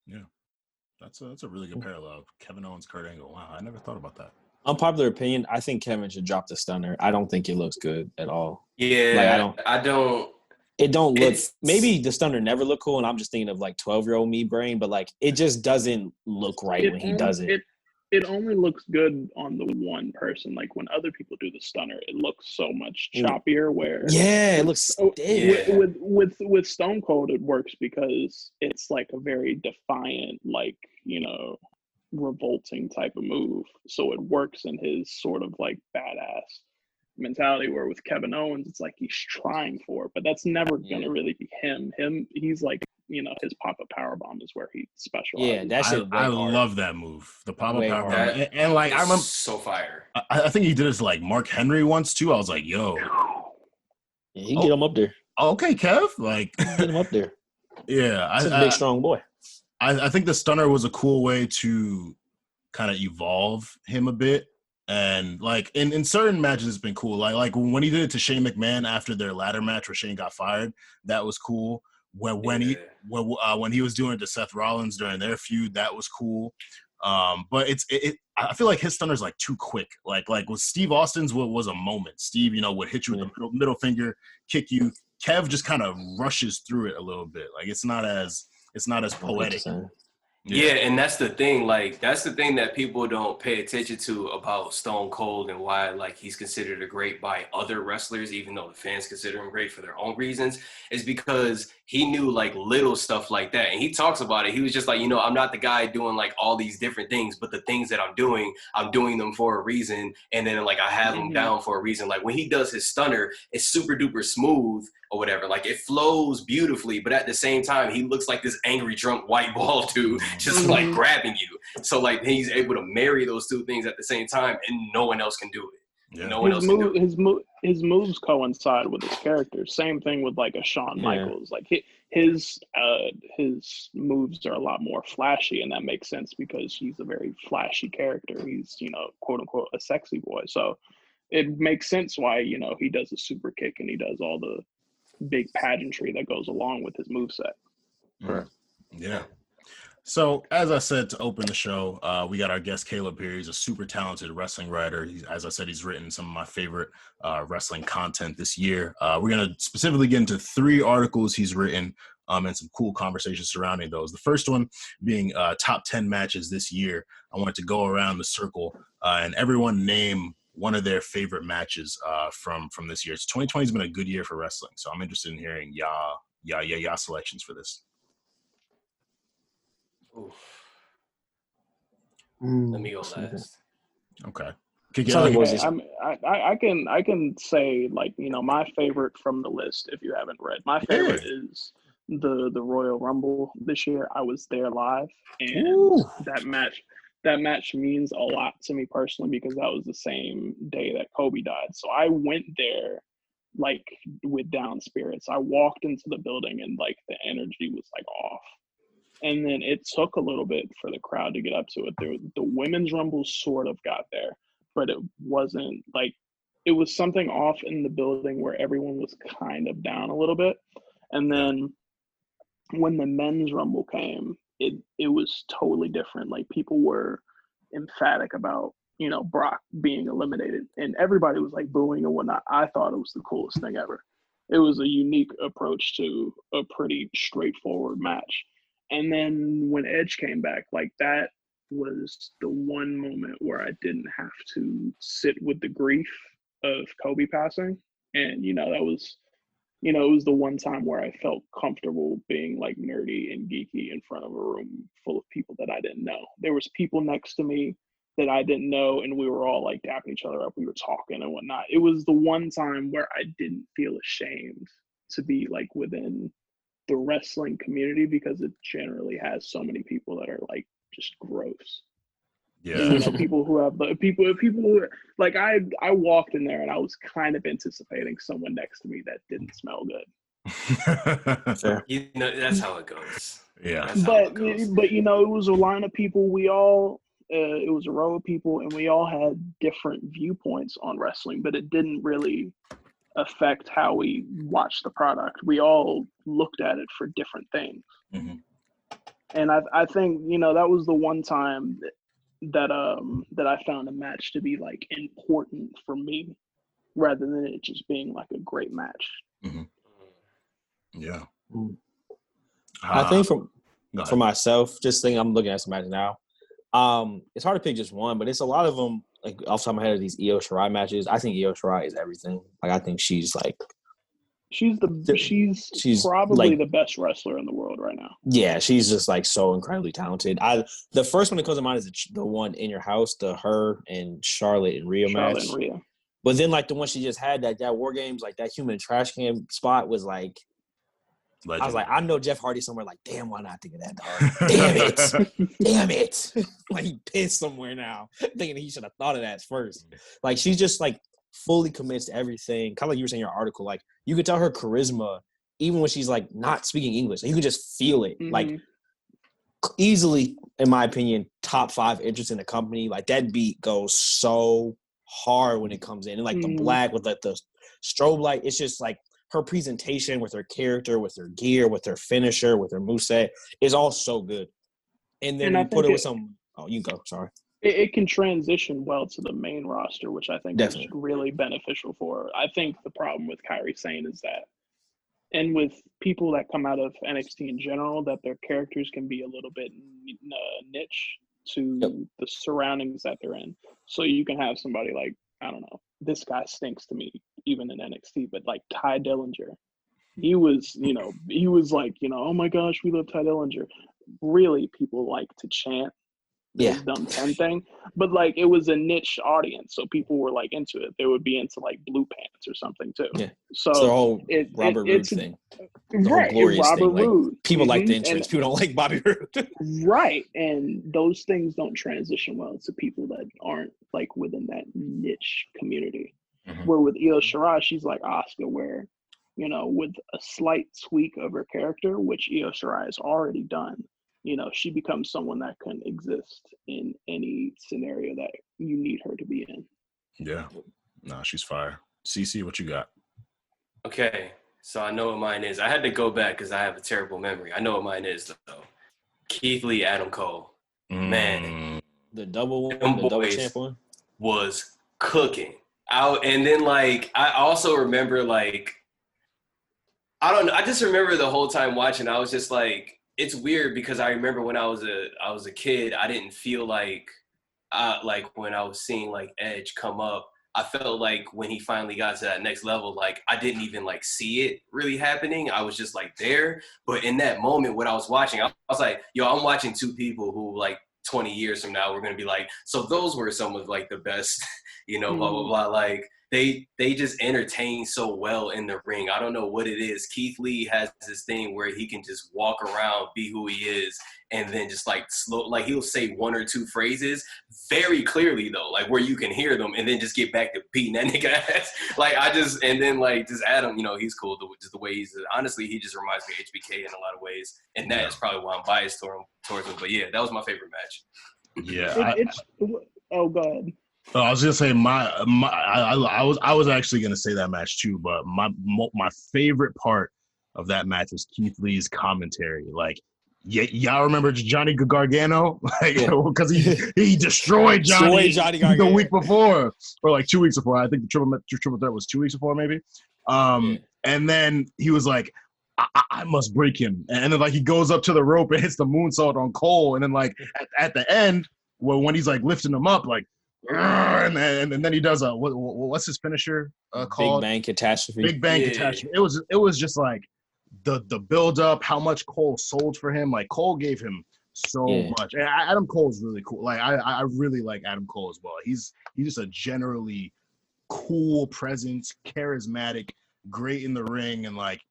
Yeah, that's a really good parallel. Kevin Owens, Kurt Angle. Wow, I never thought about that. Unpopular opinion: I think Kevin should drop the stunner. I don't think it looks good at all. Yeah, like, I don't. It don't look. Maybe the stunner never looked cool, and I'm just thinking of like 12-year-old me brain. But like, it just doesn't look right when he does it. It only looks good on the one person. Like when other people do the stunner, it looks so much choppier. Where it looks stiff. With Stone Cold, it works because it's like a very defiant, like, you know, revolting type of move. So it works in his sort of like badass mentality, where with Kevin Owens, it's like he's trying for it, but that's never gonna really be him. He's like, you know, his pop-up powerbomb is where he specializes. Yeah, that shit. I love that move, the pop-up powerbomb, and like I remember so fire. I think he did this to like Mark Henry once too. I was like, yo, yeah, he can get him up there. Okay, Kev, like get him up there. Yeah, he's a big strong boy. I think the stunner was a cool way to kind of evolve him a bit. And like in certain matches, it's been cool. Like when he did it to Shane McMahon after their ladder match where Shane got fired, that was cool. When he was doing it to Seth Rollins during their feud, that was cool. But I feel like his stunner's like too quick. Like with Steve Austin's was a moment. Steve, you know, would hit you with the middle finger, kick you. Kev just kind of rushes through it a little bit. Like it's not as poetic. Yeah, and that's the thing. Like, that's the thing that people don't pay attention to about Stone Cold, and why, like, he's considered a great by other wrestlers, even though the fans consider him great for their own reasons, is because he knew, like, little stuff like that. And he talks about it. He was just like, you know, I'm not the guy doing, like, all these different things, but the things that I'm doing them for a reason. And then, like, I have them down for a reason. Like, when he does his stunner, it's super duper smooth or whatever. Like, it flows beautifully, but at the same time, he looks like this angry, drunk, white ball dude just, like, grabbing you. So, like, he's able to marry those two things at the same time, and no one else can do it. Yeah. No one else can do it. His moves coincide with his character. Same thing with, like, a Shawn Michaels. Like, his moves are a lot more flashy, and that makes sense because he's a very flashy character. He's, you know, quote unquote, a sexy boy. So it makes sense why, you know, he does a super kick and he does all the big pageantry that goes along with his moveset. Right. Yeah. So, as I said to open the show, we got our guest Caleb here. He's a super talented wrestling writer. As I said, he's written some of my favorite wrestling content this year. We're going to specifically get into 3 articles he's written and some cool conversations surrounding those. The first one being top 10 matches this year. I wanted to go around the circle and everyone name one of their favorite matches from this year. So 2020 has been a good year for wrestling. So I'm interested in hearing y'all selections for this. Let me go last. Okay. I can say, like, you know, my favorite from the list, if you haven't read. My favorite is the Royal Rumble this year. I was there live, and that match means a lot to me personally because that was the same day that Kobe died. So I went there like with down spirits. I walked into the building and like the energy was like off. and then it took a little bit for the crowd to get up to it. The women's rumble sort of got there, but it wasn't like it was something off in the building where everyone was kind of down a little bit. And then when the men's rumble came, it was totally different. Like people were emphatic about, you know, Brock being eliminated, and everybody was like booing and whatnot. I thought it was the coolest thing ever. It was a unique approach to a pretty straightforward match. And then when Edge came back, like that was the one moment where I didn't have to sit with the grief of Kobe passing. And, you know, that was, you know, it was the one time where I felt comfortable being like nerdy and geeky in front of a room full of people that I didn't know. There was people next to me that I didn't know, and we were all like dapping each other up. We were talking and whatnot. It was the one time where I didn't feel ashamed to be like within the wrestling community, because it generally has so many people that are like just gross. Yeah. And, you know, people who have people who like I walked in there and I was kind of anticipating someone next to me that didn't smell good. Fair. You know, that's how it goes. Yeah. That's how But it goes. you know, it was a line of people. We all it was a row of people, and we all had different viewpoints on wrestling, but it didn't really affect how we watched the product. We all looked at it for different things. Mm-hmm. And I think, you know, that was the one time that I found a match to be like important for me, rather than it just being like a great match. Mm-hmm. Yeah. I think for myself, just thinking, I'm looking at some matches now. It's hard to pick just one, but it's a lot of them. Like off the top of my head, of these Io Shirai matches, I think Io Shirai is everything. Like I think she's like she's probably like the best wrestler in the world right now. Yeah, she's just like so incredibly talented. The first one that comes to mind is the one in your house, the her and Charlotte and Rhea match. And Rhea. But then like the one she just had, that War Games, like that human trash can spot was like, legend. I was like, I know Jeff Hardy somewhere. Like, damn, why not think of that, dog? Damn it, damn it! Like he pissed somewhere now, thinking he should have thought of that first. Like she's just like fully commits to everything. Kind of like you were saying in your article. Like you could tell her charisma, even when she's like not speaking English. Like, you can just feel it. Mm-hmm. Like easily, in my opinion, top 5 entrants in the company. Like that beat goes so hard when it comes in, and like the black with like the strobe light. It's just like her presentation with her character, with her gear, with her finisher, with her moveset is all so good. And then you put it with some. Oh, you go. Sorry. It can transition well to the main roster, which I think is really beneficial for her. I think the problem with Kairi Sane is that, and with people that come out of NXT in general, that their characters can be a little bit niche to the surroundings that they're in. So you can have somebody like, I don't know, this guy stinks to me, even in NXT, but like Ty Dillinger. He was like, you know, oh my gosh, we love Ty Dillinger. Really, people like to chant this dumb 10 thing, but like it was a niche audience, so people were like into it. They would be into like Blue Pants or something too. Yeah. So the whole Robert Roode thing, the whole glorious Robert thing. Like, Roode. people like the entrance, people don't like Bobby Roode. Right, and those things don't transition well to people that aren't like within that niche community. Mm-hmm. Where with Io Shirai, she's like Asuka, where, you know, with a slight tweak of her character, which Io Shirai has already done, you know, she becomes someone that can exist in any scenario that you need her to be in. Yeah. Nah, she's fire. CC, what you got? Okay, so I know what mine is. I had to go back because I have a terrible memory. I know what mine is, though. Keith Lee, Adam Cole. Man. The double one, the double champ one? Was cooking. And then, like, I also remember, like, I don't know. I just remember the whole time watching, I was just like, it's weird because I remember when I was a kid, I didn't feel like when I was seeing like Edge come up, I felt like when he finally got to that next level, like I didn't even like see it really happening. I was just like there. But in that moment, what I was watching, I was like, yo, I'm watching two people who like 20 years from now, we're going to be like, so those were some of like the best, you know, blah, blah, blah. Like they just entertain so well in the ring. I don't know what it is. Keith Lee has this thing where he can just walk around, be who he is, and then just like slow, like he'll say one or two phrases very clearly though, like where you can hear them, and then just get back to beating that nigga ass. And then just Adam, he's cool. Just the way he's, honestly, he just reminds me of HBK in a lot of ways, and that is probably why I'm biased towards him. But yeah, that was my favorite match. Yeah, go ahead. I was gonna say I was actually gonna say that match too, but my favorite part of that match was Keith Lee's commentary. Like, y'all remember Johnny Gargano? Like, because he destroyed Johnny the week before, or like 2 weeks before. I think the triple threat was 2 weeks before, maybe. And then he was like, I must break him, and then like he goes up to the rope and hits the moonsault on Cole, and then like at the end, when he's like lifting him up, like. And then he does what's his finisher called? Big Bang Catastrophe. Big Bang Catastrophe. It was just like the build up, how much Cole sold for him. Like Cole gave him so much. And Adam Cole's really cool. Like I really like Adam Cole as well. He's just a generally cool presence, charismatic, great in the ring, and like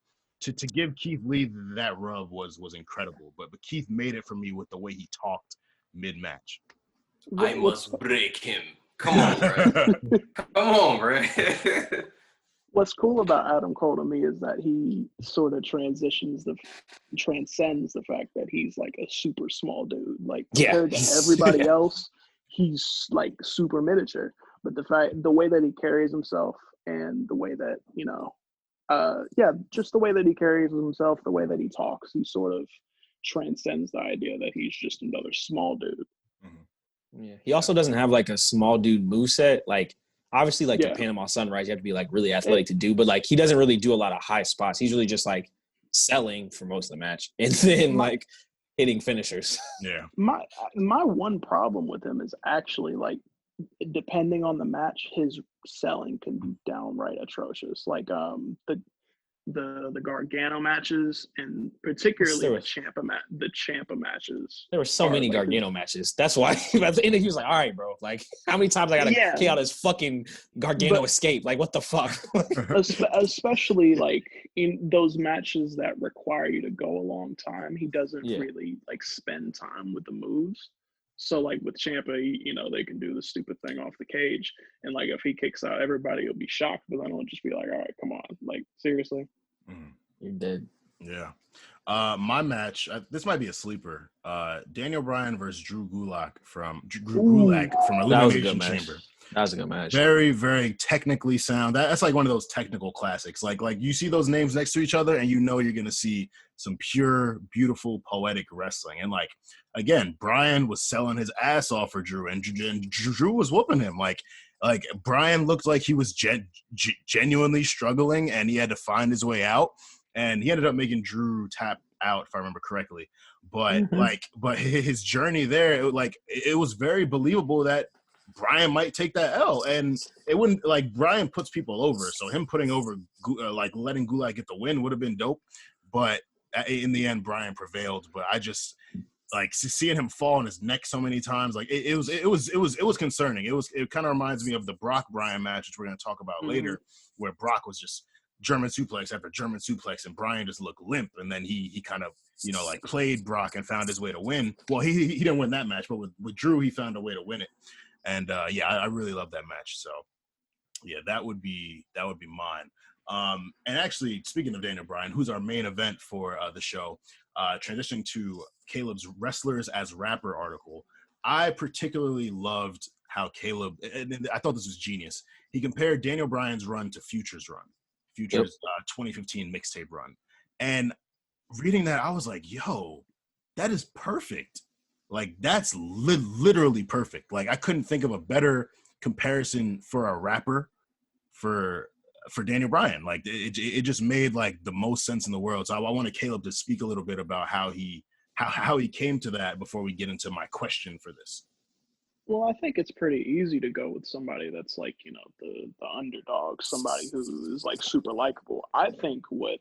to give Keith Lee that rub was incredible. But Keith made it for me with the way he talked mid match. I must break him. Come on, bro. Come on, bro. What's cool about Adam Cole to me is that he sort of transcends the fact that he's like a super small dude. Like compared to everybody else, he's like super miniature. But the way that he carries himself and the way that, just the way that he carries himself, the way that he talks, he sort of transcends the idea that he's just another small dude. Yeah. He also doesn't have like a small dude moveset. Like obviously like the Panama Sunrise, you have to be like really athletic to do, but like he doesn't really do a lot of high spots. He's really just like selling for most of the match and then like hitting finishers. Yeah. My one problem with him is actually like depending on the match, his selling can be downright atrocious. Like the Gargano matches, and particularly the Ciampa matches. There were so many like Gargano matches. That's why at the end he was like, all right, bro, like how many times I gotta kick out his fucking Gargano escape? Like what the fuck? Especially like in those matches that require you to go a long time, he doesn't really like spend time with the moves. So like with Ciampa, they can do the stupid thing off the cage, and like if he kicks out, everybody will be shocked, but then it'll just be like, all right, come on, like seriously, you're dead. Yeah. My match, this might be a sleeper. Daniel Bryan versus Drew Gulak from Elimination Chamber. That was a good match. Very, very technically sound. That's like one of those technical classics. Like you see those names next to each other, and you're gonna see some pure, beautiful, poetic wrestling. And like again, Bryan was selling his ass off for Drew, and Drew was whooping him. Like Bryan looked like he was genuinely struggling, and he had to find his way out. And he ended up making Drew tap out, if I remember correctly. But but his journey there, it was very believable that Bryan might take that L, and it wouldn't like Bryan puts people over, so him putting over like letting Gulak get the win would have been dope, but in the end Bryan prevailed. But I just like seeing him fall on his neck so many times, like it was concerning. It kind of reminds me of the Brock Bryan match, which we're going to talk about later, where Brock was just German suplex after German suplex, and Bryan just looked limp, and then he kind of like played Brock and found his way to win. Well, he didn't win that match, but with Drew he found a way to win it. And I really love that match. So yeah, that would be mine. And actually, speaking of Daniel Bryan, who's our main event for the show, transitioning to Caleb's Wrestlers as Rapper article, I particularly loved how Caleb, and I thought this was genius. He compared Daniel Bryan's run to Future's run, 2015 mixtape run. And reading that, I was like, yo, that is perfect. Like, that's literally perfect. Like, I couldn't think of a better comparison for a rapper for Daniel Bryan. Like, it just made, like, the most sense in the world. So I wanted Caleb to speak a little bit about how he came to that before we get into my question for this. Well, I think it's pretty easy to go with somebody that's, like, the underdog, somebody who is, like, super likable. I think what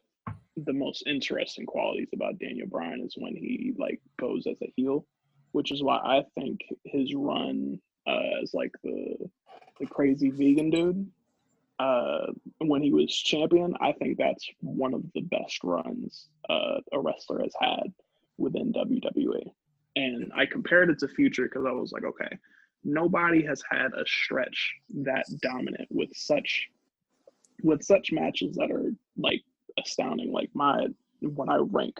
the most interesting qualities about Daniel Bryan is when he, like, goes as a heel, which is why I think his run as like the crazy vegan dude when he was champion, I think that's one of the best runs a wrestler has had within WWE. And I compared it to Future because I was like, okay, nobody has had a stretch that dominant with such matches that are like astounding. Like when I rank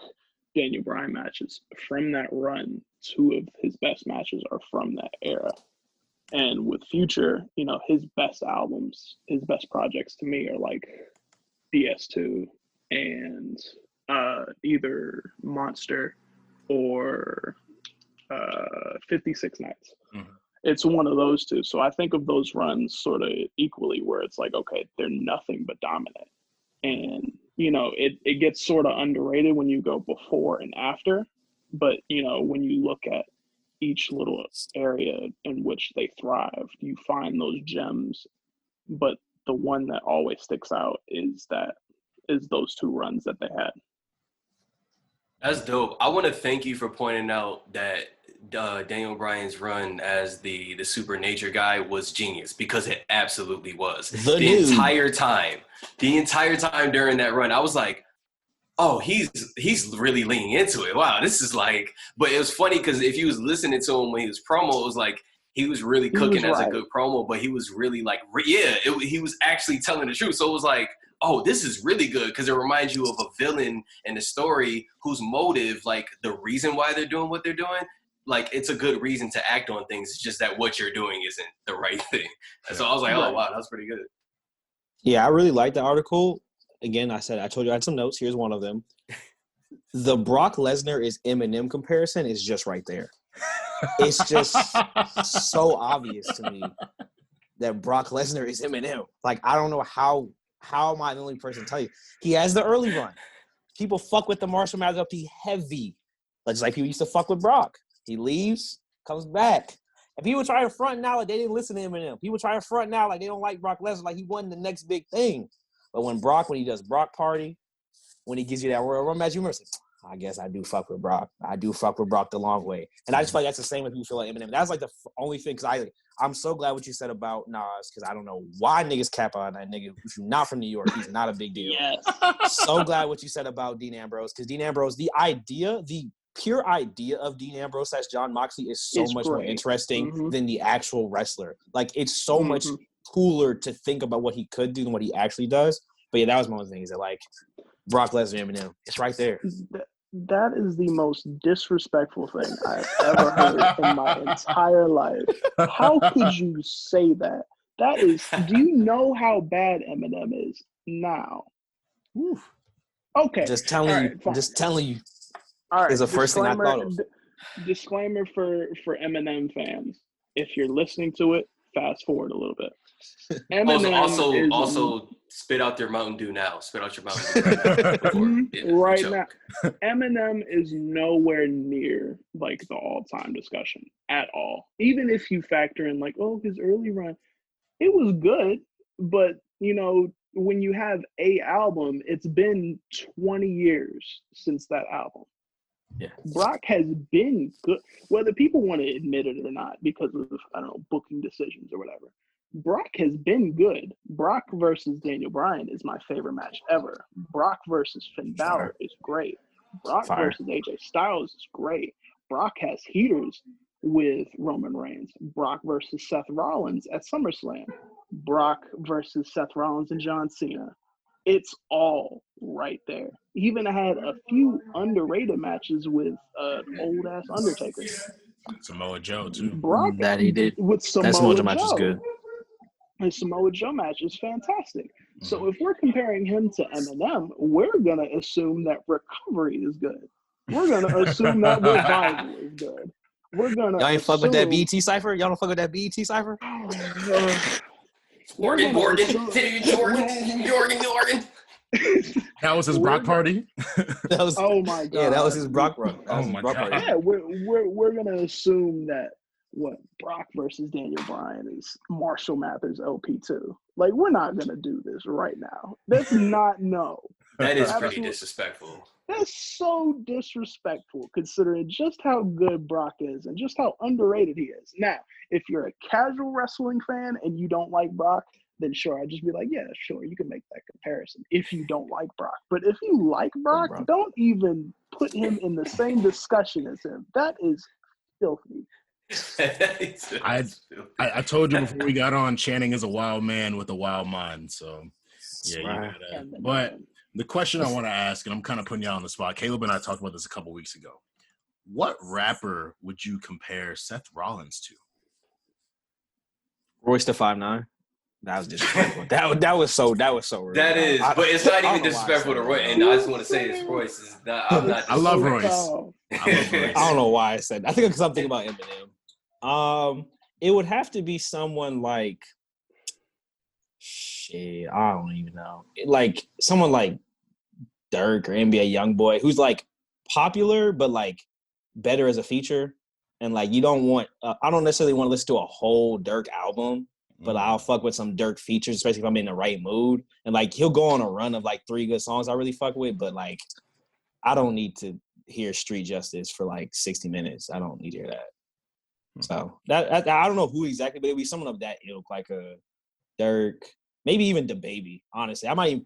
Daniel Bryan matches from that run, 2 of his best matches are from that era. And with Future, you know, his best albums, his best projects to me are like DS2 and either Monster or 56 Nights. Mm-hmm. It's one of those 2. So I think of those runs sort of equally, where it's like, okay, they're nothing but dominant. And, you know, it gets sort of underrated when you go before and after. But, you know, when you look at each little area in which they thrive, you find those gems. But the one that always sticks out is those 2 runs that they had. That's dope. I want to thank you for pointing out that Daniel Bryan's run as the super nature guy was genius, because it absolutely was. The entire time during that run, I was like, oh, he's really leaning into it. Wow, this is like. But it was funny because if you was listening to him when he was promo, it was like he was really cooking as a good promo, but he was really like, he was actually telling the truth. So it was like, oh, this is really good, because it reminds you of a villain in the story whose motive, like the reason why they're doing what they're doing, like it's a good reason to act on things. It's just that what you're doing isn't the right thing. And so I was like, oh, wow, that's pretty good. Yeah, I really liked the article. Again, I told you I had some notes. Here's one of them. The Brock Lesnar is Eminem comparison is just right there. It's just so obvious to me that Brock Lesnar is Eminem. Like, I don't know how am I the only person to tell you? He has the early run. People fuck with the Marshall Mathers up to heavy. Just like people used to fuck with Brock. He leaves, comes back. And people try to front now like they didn't listen to Eminem. People try to front now like they don't like Brock Lesnar, like he wasn't the next big thing. But when he does Brock Party, when he gives you that Royal Rumble match, you remember, I guess I do fuck with Brock. I do fuck with Brock the long way. And I just feel like that's the same if you feel like Eminem. That's like the only thing, because I'm so glad what you said about Nas, because I don't know why niggas cap on that nigga. If you're not from New York, he's not a big deal. Yes. So glad what you said about Dean Ambrose, because Dean Ambrose, the pure idea of Dean Ambrose as John Moxley is so much more interesting than the actual wrestler. Like, it's so much cooler to think about what he could do than what he actually does. But yeah, that was one of the things that, like, Brock Lesnar, Eminem, it's right there. That is the most disrespectful thing I've ever heard in my entire life. How could you say that? That is, do you know how bad Eminem is now? Oof. Okay. Just telling you. All right. Is the first thing I thought of. Disclaimer for Eminem fans. If you're listening to it, fast forward a little bit. Eminem also spit out their Mountain Dew now. Spit out your Mountain Dew right now. Eminem is nowhere near like the all-time discussion at all. Even if you factor in like, oh, his early run, it was good, but you know, when you have a album, it's been 20 years since that album. Yeah. Brock has been good, whether people want to admit it or not, because of, I don't know, booking decisions or whatever. Brock has been good. Brock versus Daniel Bryan is my favorite match ever. Brock versus Finn Balor is great. Brock versus AJ Styles is great. Brock has heaters with Roman Reigns. Brock versus Seth Rollins at SummerSlam. Brock versus Seth Rollins and John Cena. It's all right there. He even had a few underrated matches with old-ass Undertaker. Samoa Joe, too. Brock, that he did. With Samoa Joe. Match was good. And Samoa Joe match is fantastic. So if we're comparing him to Eminem, we're going to assume that Recovery is good. We're going to assume that Revival is good. We're going to Y'all ain't fuck with that BET Cypher? Y'all don't fuck with that BET Cypher? Jordan. That was his Brock Party? Oh, my God. Yeah, that was his Brock run. Oh, my God. Party. Yeah, we're going to assume that Brock versus Daniel Bryan is Marshall Mathers LP2. Like, we're not going to do this right now. That's not That is pretty disrespectful. That's so disrespectful, considering just how good Brock is and just how underrated he is. Now, if you're a casual wrestling fan and you don't like Brock, then sure, I'd just be like, yeah, sure, you can make that comparison if you don't like Brock. But if you like Brock, don't even put him in the same discussion as him. That is filthy. I told you before we got on, Channing is a wild man with a wild mind. So, yeah, you Right. got that. But the question I want to ask, and I'm kind of putting you on the spot, Caleb and I talked about this a couple weeks ago. What rapper would you compare Seth Rollins to? Royce the 5'9". That was disrespectful. that was so rude. That is, but it's not even disrespectful to Royce. And I just want to say this: Royce is not. I'm not. I love Royce. I don't know why I said. I think something about Eminem. It would have to be someone like. Shit, I don't even know. Like someone like Dirk or NBA YoungBoy, who's like popular but like better as a feature. And like you don't want. I don't necessarily want to listen to a whole Dirk album. But I'll fuck with some Dirk features, especially if I'm in the right mood. And, like, he'll go on a run of, like, 3 good songs I really fuck with. But, like, I don't need to hear Street Justice for, like, 60 minutes. I don't need to hear that. So, I don't know who exactly, but it'll be someone of that ilk, like a Dirk, maybe even DaBaby, honestly. I think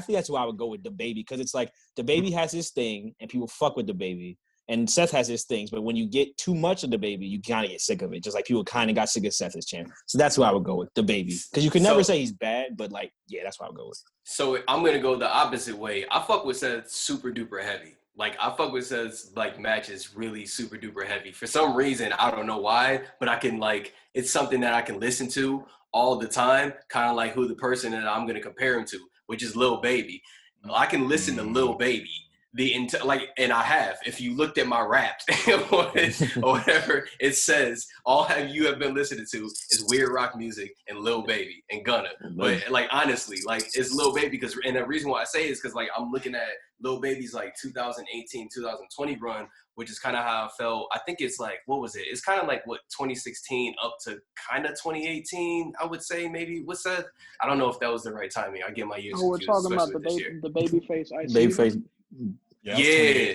that's who I would go with, DaBaby, because it's like DaBaby has his thing, and people fuck with DaBaby. And Seth has his things, but when you get too much of DaBaby, you kind of get sick of it. Just like people kind of got sick of Seth as champ. So that's who I would go with, DaBaby. Because you can never say he's bad, but like, yeah, that's what I would go with. So I'm going to go the opposite way. I fuck with Seth super duper heavy. Like, I fuck with Seth's, like, matches really super duper heavy. For some reason, I don't know why, but I can, like, it's something that I can listen to all the time, kind of like who the person that I'm going to compare him to, which is Lil Baby. I can listen to Lil Baby. And I have. If you looked at my raps or whatever, it says all you have been listening to is weird rock music and Lil Baby and Gunna. But like honestly, like it's Lil Baby and the reason why I say it is because like I'm looking at Lil Baby's like 2018, 2020 run, which is kind of how I felt. I think it's like what was it? It's kind of like what 2016 up to kind of 2018. I would say maybe. What's that? I don't know if that was the right timing. I get my years. Oh, we're talking about the Babyface. Babyface. Yeah.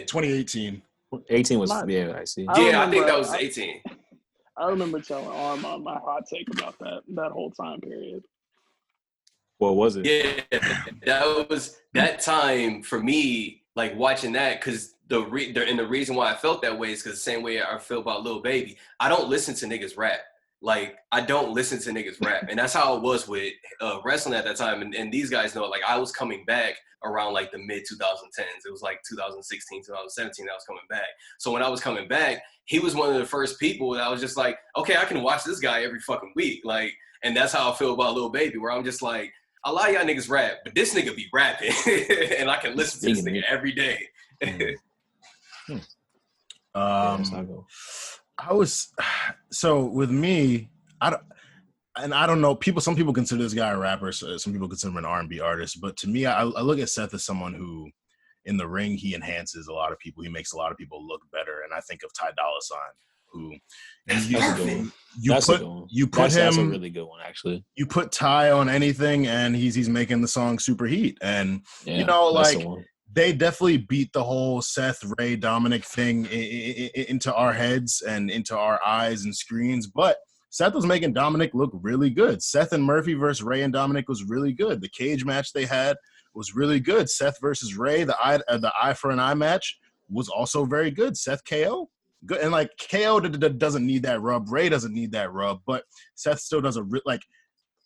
2018. 18 was, yeah, I see. I think that was 18. I remember telling Armand my hot take about that whole time period. What was it? Yeah, that was that time for me, like watching that, because the reason why I felt that way is because the same way I feel about Lil Baby. I don't listen to niggas rap. Like, I don't listen to niggas rap. And that's how it was with wrestling at that time. And these guys know, like, I was coming back around, like, the mid-2010s. It was, like, 2016, 2017 that I was coming back. So when I was coming back, he was one of the first people that I was just like, okay, I can watch this guy every fucking week. Like, and that's how I feel about Lil Baby, where I'm just like, a lot of y'all niggas rap, but this nigga be rapping. And I can listen to this nigga every day. So with me, I don't know. Some people consider this guy a rapper. So some people consider him an R&B artist. But to me, I look at Seth as someone who, in the ring, he enhances a lot of people. He makes a lot of people look better. And I think of Ty Dolla $ign, who that's a really good one, actually. You put Ty on anything, and he's making the song super heat. And they definitely beat the whole Seth, Ray, Dominic thing into our heads and into our eyes and screens. But Seth was making Dominic look really good. Seth and Murphy versus Ray and Dominic was really good. The cage match they had was really good. Seth versus Ray, the eye for an eye match was also very good. Seth KO, good. And like KO doesn't need that rub. Ray doesn't need that rub. But Seth still does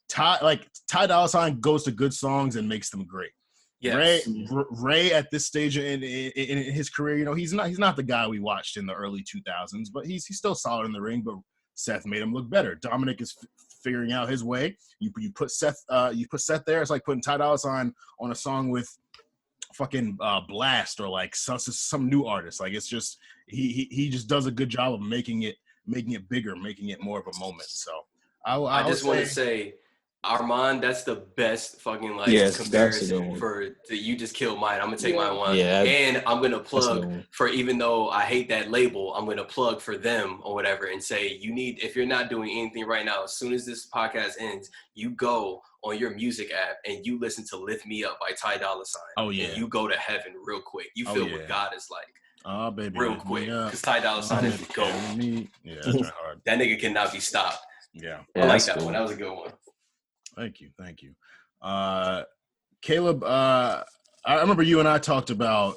Ty Dolla $ign goes to good songs and makes them great. Yes. Ray at this stage in his career, he's not the guy we watched in the early 2000s, but he's still solid in the ring. But Seth made him look better. Dominic is figuring out his way. You put Seth there. It's like putting Ty Dolla $ign on a song with fucking Blast or like some new artist. Like it's just he just does a good job of making it bigger, making it more of a moment. So I just want to say, Armand, that's the best fucking comparison you just killed mine. I'm gonna take my one, and I'm gonna plug for, even though I hate that label, I'm gonna plug for them or whatever and say if you're not doing anything right now, as soon as this podcast ends, you go on your music app and you listen to "Lift Me Up" by Ty Dolla $ign. Oh yeah, and you go to heaven real quick. You feel what God is like. Oh baby, real quick, because Ty Dolla $ign is the GOAT. Yeah, that's hard. That nigga cannot be stopped. Yeah, I like that one. That was a good one. Thank you. Caleb, I remember you and I talked about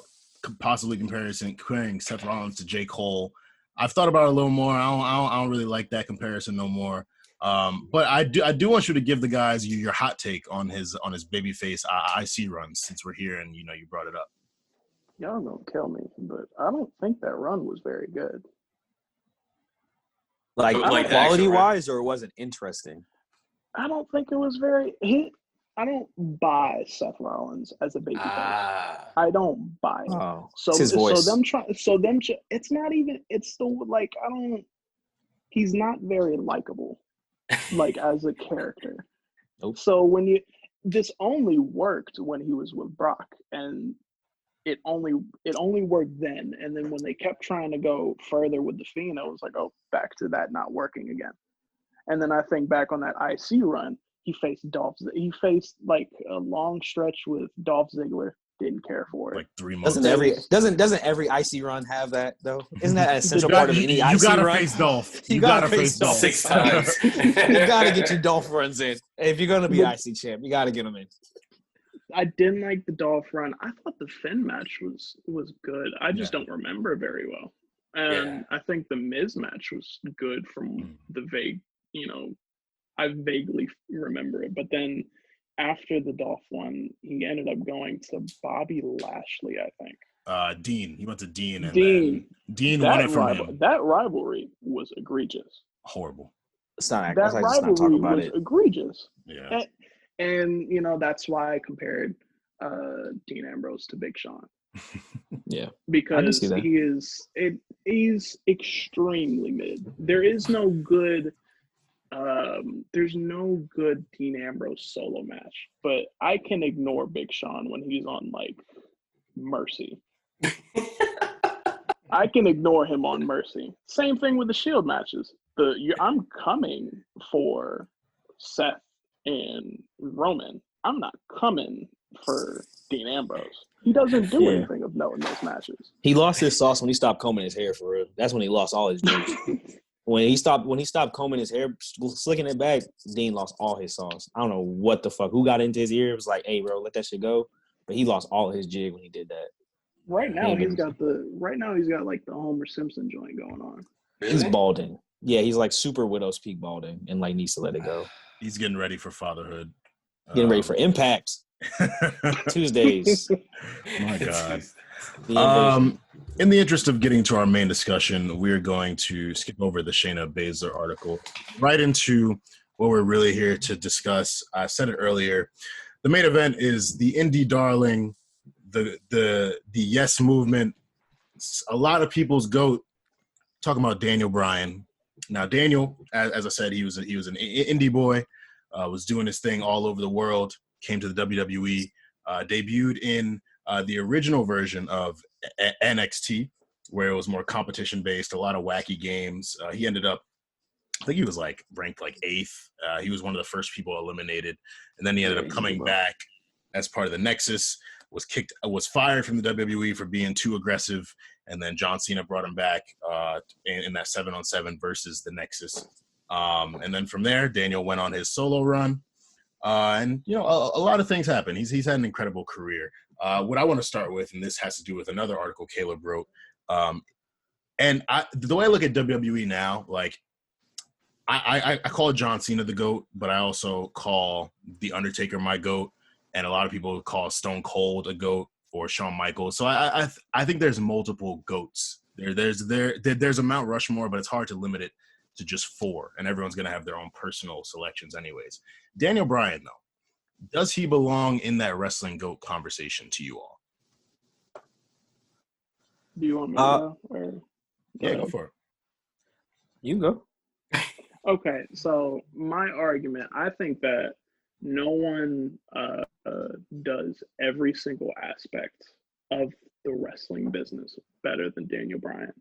possibly comparing Seth Rollins to J. Cole. I've thought about it a little more. I don't really like that comparison no more. But I do want you to give the guys your hot take on his babyface IC runs, since we're here and you brought it up. Y'all gonna kill me, but I don't think that run was very good. Like Like quality wise, or it wasn't interesting? I don't think it was very. I don't buy Seth Rollins as a babyface. I don't buy it. Oh, So it's his voice. It's not even. It's still like I don't. He's not very likable, like as a character. Nope. So this only worked when he was with Brock, and it only worked then. And then when they kept trying to go further with the Fiend, I was like, oh, back to that not working again. And then I think back on that IC run, he faced like a long stretch with Dolph Ziggler. Didn't care for it. Like 3 months. Doesn't every IC run have that though? Isn't that an essential part of any IC run? You gotta face Dolph. You gotta face Dolph 6 times. You gotta get your Dolph runs in. If you're gonna be IC champ, you gotta get them in. I didn't like the Dolph run. I thought the Finn match was good. I just don't remember very well. And I think the Miz match was good from the vague, I vaguely remember it. But then after the Dolph one, he ended up going to Bobby Lashley, I think. Dean. He went to Dean, and Dean won it from him. That rivalry was egregious. Horrible. Let's not That rivalry was egregious. Yeah. And that's why I compared Dean Ambrose to Big Sean. Yeah, because he's extremely mid. There's no good Dean Ambrose solo match, but I can ignore Big Sean when he's on like Mercy. I can ignore him on Mercy. Same thing with the Shield matches. I'm coming for Seth and Roman. I'm not coming for Dean Ambrose. He doesn't do anything of note in those matches. He lost his sauce when he stopped combing his hair for real. That's when he lost all his juice. When he stopped combing his hair, slicking it back, Dean lost all his sauce. I don't know what the fuck. Who got into his ear? It was like, hey, bro, let that shit go. But he lost all his jig when he did that. Right now he's got like the Homer Simpson joint going on. Really? He's balding. Yeah, he's like super widow's peak balding and like needs to let it go. He's getting ready for fatherhood. Getting ready for Impact. Tuesdays. My God. In the interest of getting to our main discussion, we're going to skip over the Shayna Baszler article right into what we're really here to discuss. I said it earlier. The main event is the indie darling, the Yes Movement. A lot of people's GOAT, talking about Daniel Bryan. Now, Daniel, as I said, he was an indie boy, was doing his thing all over the world, came to the WWE, debuted in the original version of NXT, where it was more competition-based, a lot of wacky games. He ended up, I think he was like ranked like 8th. He was one of the first people eliminated. And then he ended up coming back as part of the Nexus, was fired from the WWE for being too aggressive. And then John Cena brought him back in that 7-on-7 versus the Nexus. And then from there, Daniel went on his solo run. And, a lot of things happened. He's had an incredible career. What I want to start with, and this has to do with another article Caleb wrote, and the way I look at WWE now, like, I call John Cena the GOAT, but I also call The Undertaker my GOAT, and a lot of people call Stone Cold a GOAT or Shawn Michaels. So I think there's multiple GOATs. There's a Mount Rushmore, but it's hard to limit it to just 4, and everyone's going to have their own personal selections anyways. Daniel Bryan, though, does he belong in that wrestling GOAT conversation to you all? Do you want me to go? Or go for it. You go. Okay, so my argument, I think that no one does every single aspect of the wrestling business better than Daniel Bryan.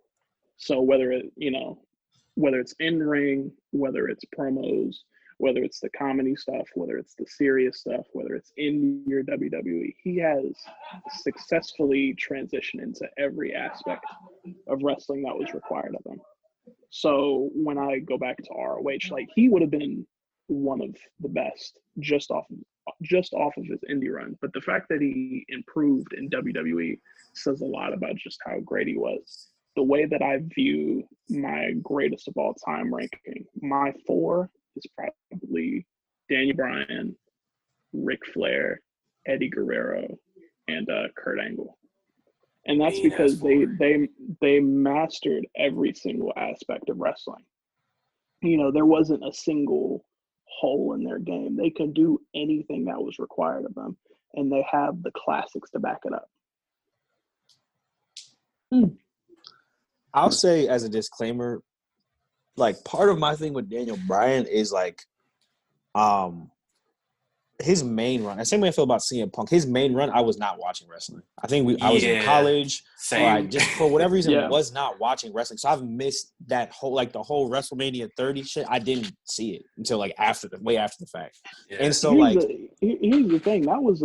So whether it's in ring, whether it's promos, whether it's the comedy stuff, whether it's the serious stuff, whether it's in your WWE, he has successfully transitioned into every aspect of wrestling that was required of him. So when I go back to ROH, like he would have been one of the best just off of his indie run. But the fact that he improved in WWE says a lot about just how great he was. The way that I view my greatest of all time ranking, my 4 is probably Daniel Bryan, Ric Flair, Eddie Guerrero, and Kurt Angle. And that's because they mastered every single aspect of wrestling. You know, there wasn't a single hole in their game. They could do anything that was required of them, and they have the classics to back it up. I'll say as a disclaimer, like part of my thing with Daniel Bryan is like, his main run. The same way I feel about CM Punk. His main run, I was not watching wrestling. I think I was in college. Same. Or I just for whatever reason was not watching wrestling. So I've missed that whole the whole WrestleMania 30 shit. I didn't see it until like way after the fact. Yeah. And so here's the thing. That was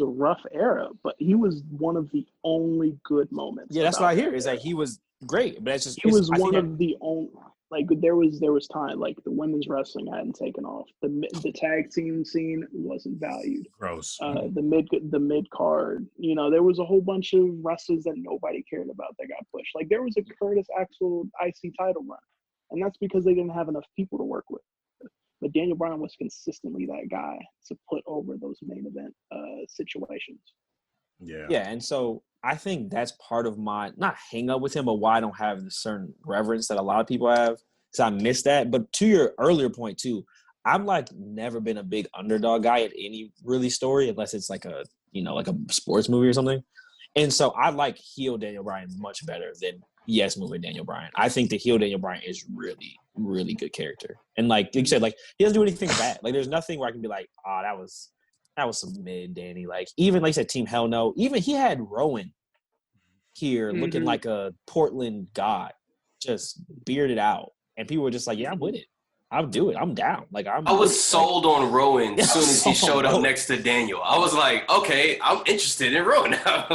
a rough era, but he was one of the only good moments. Yeah, that's what I hear. Is that he was great, but it's just he was one of the only. Like there was time like the women's wrestling hadn't taken off. The tag team scene wasn't valued. Gross. The mid card, you know, there was a whole bunch of wrestlers that nobody cared about that got pushed. Like there was a Curtis Axel IC title run, and that's because they didn't have enough people to work with. But Daniel Bryan was consistently that guy to put over those main event situations. Yeah, and so I think that's part of my not hang up with him, but why I don't have the certain reverence that a lot of people have, because I miss that. But to your earlier point too, I'm like never been a big underdog guy at any really story unless it's like a sports movie or something. And so I like heel Daniel Bryan much better than yes movie Daniel Bryan. I think the heel Daniel Bryan is really, really good character, and like you said, like he doesn't do anything bad. Like there's nothing where I can be like, oh, that was some mid Danny. Like even like I said, Team Hell No. Even he had Rowan here looking like a Portland god, just bearded out, and people were just like, "Yeah, I'm with it. I'll do it. I'm down." Like I was sold on Rowan as soon as he showed up next to Daniel. I was like, "Okay, I'm interested in Rowan now."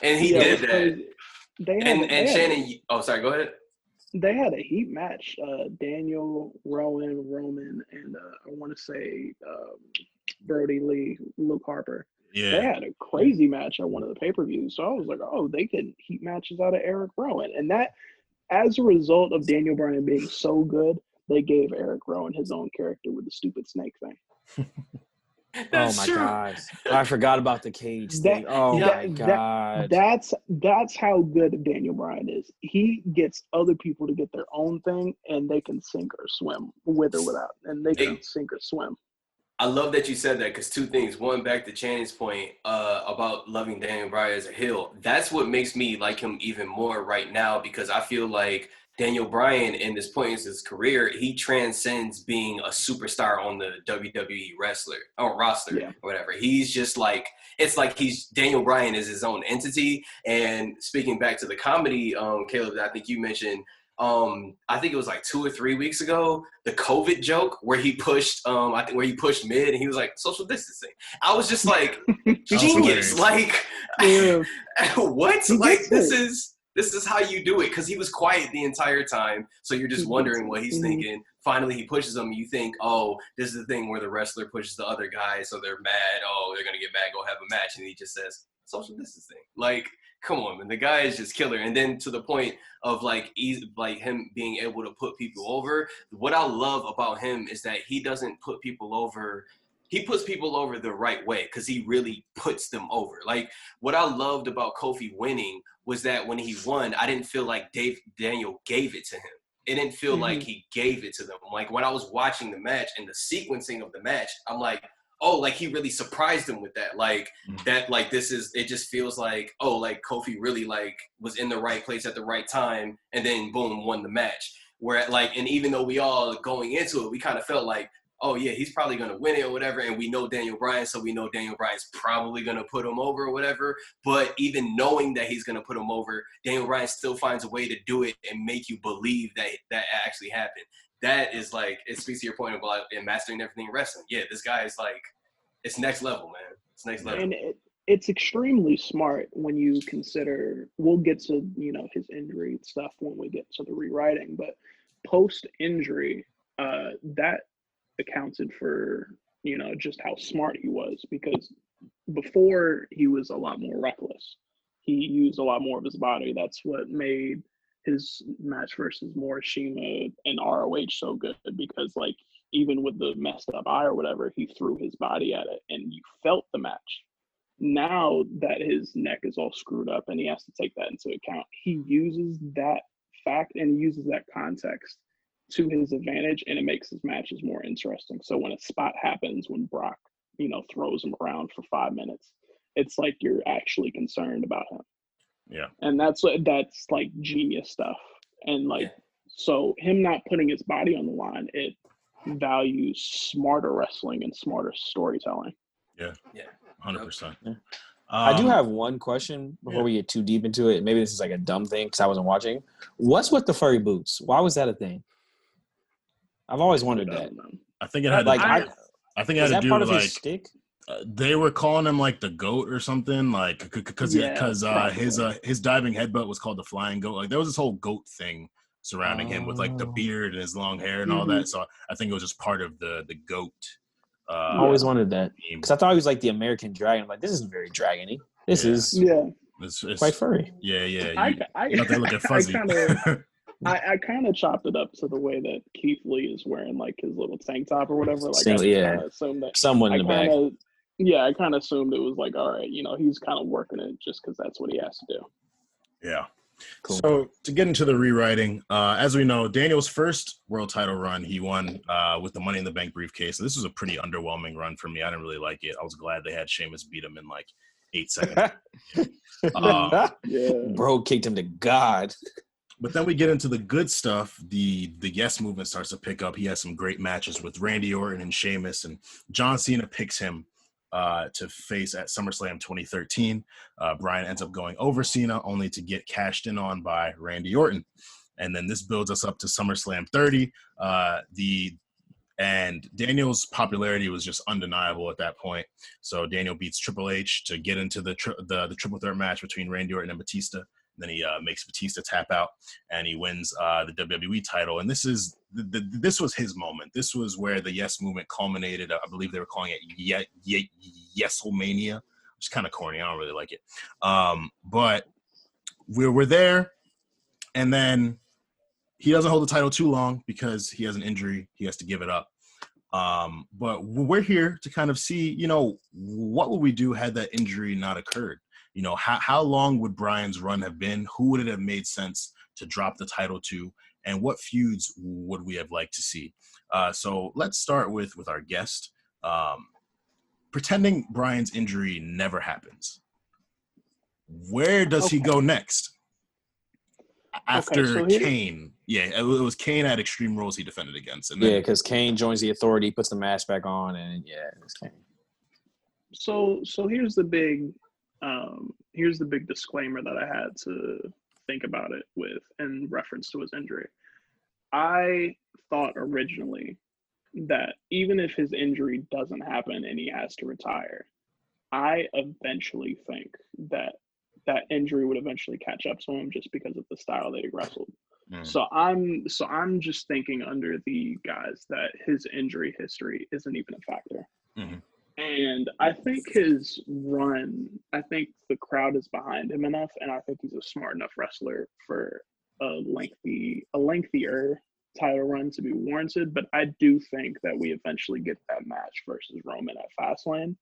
And he did that. Shannon. Oh, sorry. Go ahead. They had a heat match. Daniel, Rowan, Roman, and I want to say Brody Lee, Luke Harper. Yeah. They had a crazy match at one of the pay-per-views. So I was like, oh, they can heat matches out of Eric Rowan. And that, as a result of Daniel Bryan being so good, they gave Eric Rowan his own character with the stupid snake thing. Oh my God. I forgot about the cage thing. My God. That's how good Daniel Bryan is. He gets other people to get their own thing, and they can sink or swim with or without. And they can sink or swim. I love that you said that because two things. One, back to Channing's point about loving Daniel Bryan as a heel. That's what makes me like him even more right now, because I feel like Daniel Bryan, in this point in his career, he transcends being a superstar on the WWE roster or whatever. He's just like, it's like Daniel Bryan is his own entity. And speaking back to the comedy, Caleb, I think you mentioned, I think it was like 2 or 3 weeks ago, the COVID joke where he pushed, where he pushed mid and he was like, social distancing. I was just like, genius. Like, what? Like, this is how you do it. Cause he was quiet the entire time. So you're just wondering what he's thinking. Finally, he pushes him. You think, oh, this is the thing where the wrestler pushes the other guy. So they're mad. Oh, they're going to get mad. Go have a match. And he just says, social distancing. Like, come on, man. The guy is just killer. And then to the point of like him being able to put people over. What I love about him is that he doesn't put people over. He puts people over the right way because he really puts them over. Like what I loved about Kofi winning was that when he won, I didn't feel like Daniel gave it to him. It didn't feel like he gave it to them. Like when I was watching the match and the sequencing of the match, I'm like, oh, like he really surprised him with that. Like that, like it just feels like, oh, like Kofi really like was in the right place at the right time and then boom, won the match. Where like, and even though we all going into it, we kind of felt like, oh yeah, he's probably going to win it or whatever. And we know Daniel Bryan, so we know Daniel Bryan's probably going to put him over or whatever. But even knowing that he's going to put him over, Daniel Bryan still finds a way to do it and make you believe that actually happened. That is like, it speaks to your point about mastering everything in wrestling. Yeah, this guy is like, it's next level, man. It's next level. And it's extremely smart when you consider, we'll get to, his injury stuff when we get to the rewriting, but post-injury, that accounted for, just how smart he was, because before he was a lot more reckless. He used a lot more of his body. That's what made his match versus Morishima and ROH so good, because like even with the messed up eye or whatever, he threw his body at it and you felt the match. Now that his neck is all screwed up and he has to take that into account, he uses that fact and uses that context to his advantage, and it makes his matches more interesting. So when a spot happens, when Brock, throws him around for 5 minutes, it's like you're actually concerned about him. Yeah. And that's like genius stuff. And like, so him not putting his body on the line, it values smarter wrestling and smarter storytelling. Yeah. 100%. Yeah. I do have one question before we get too deep into it. Maybe this is like a dumb thing because I wasn't watching. What's with the furry boots? Why was that a thing? I've always wondered that. I think it had I think it had to do with like his stick. They were calling him like the goat or something, like because his diving headbutt was called the flying goat. Like there was this whole goat thing surrounding him with like the beard and his long hair and all that. So I think it was just part of the goat. I always wondered that because I thought he was like the American dragon. I'm like, this isn't very dragony. This is it's quite furry. Yeah. I they're looking fuzzy. I kind of chopped it up to the way that Keith Lee is wearing like his little tank top or whatever. Like I assumed that someone in the back. I kind of assumed it was like, all right, he's kind of working it just because that's what he has to do. Yeah. Cool. So to get into the rewriting, as we know, Daniel's first world title run, he won with the Money in the Bank briefcase. So this was a pretty underwhelming run for me. I didn't really like it. I was glad they had Sheamus beat him in like 8 seconds. Bro kicked him to God. But then we get into the good stuff. The Yes movement starts to pick up. He has some great matches with Randy Orton and Sheamus, and John Cena picks him to face at SummerSlam 2013. Bryan ends up going over Cena, only to get cashed in on by Randy Orton. And then this builds us up to SummerSlam 30. And Daniel's popularity was just undeniable at that point. So Daniel beats Triple H to get into the triple threat match between Randy Orton and Batista. Then he makes Batista tap out, and he wins the WWE title. And this was his moment. This was where the Yes movement culminated. I believe they were calling it Yeslemania, which is kind of corny. I don't really like it. But we're there, and then he doesn't hold the title too long because he has an injury. He has to give it up. But we're here to kind of see, what would we do had that injury not occurred? How long would Bryan's run have been? Who would it have made sense to drop the title to? And what feuds would we have liked to see? So let's start with our guest. Pretending Bryan's injury never happens. Where does he go next? After Kane. Yeah, it was Kane at Extreme Rules he defended against. And then, because Kane joins the Authority, puts the mask back on, and it's Kane. So here's the big disclaimer that I had to think about it with in reference to his injury. I thought originally that even if his injury doesn't happen and he has to retire, I eventually think that injury would eventually catch up to him just because of the style that he wrestled. So I'm just thinking under the guise that his injury history isn't even a factor. Mm-hmm. And I think his run, I think the crowd is behind him enough, and I think he's a smart enough wrestler for a lengthier title run to be warranted. But I do think that we eventually get that match versus Roman at Fastlane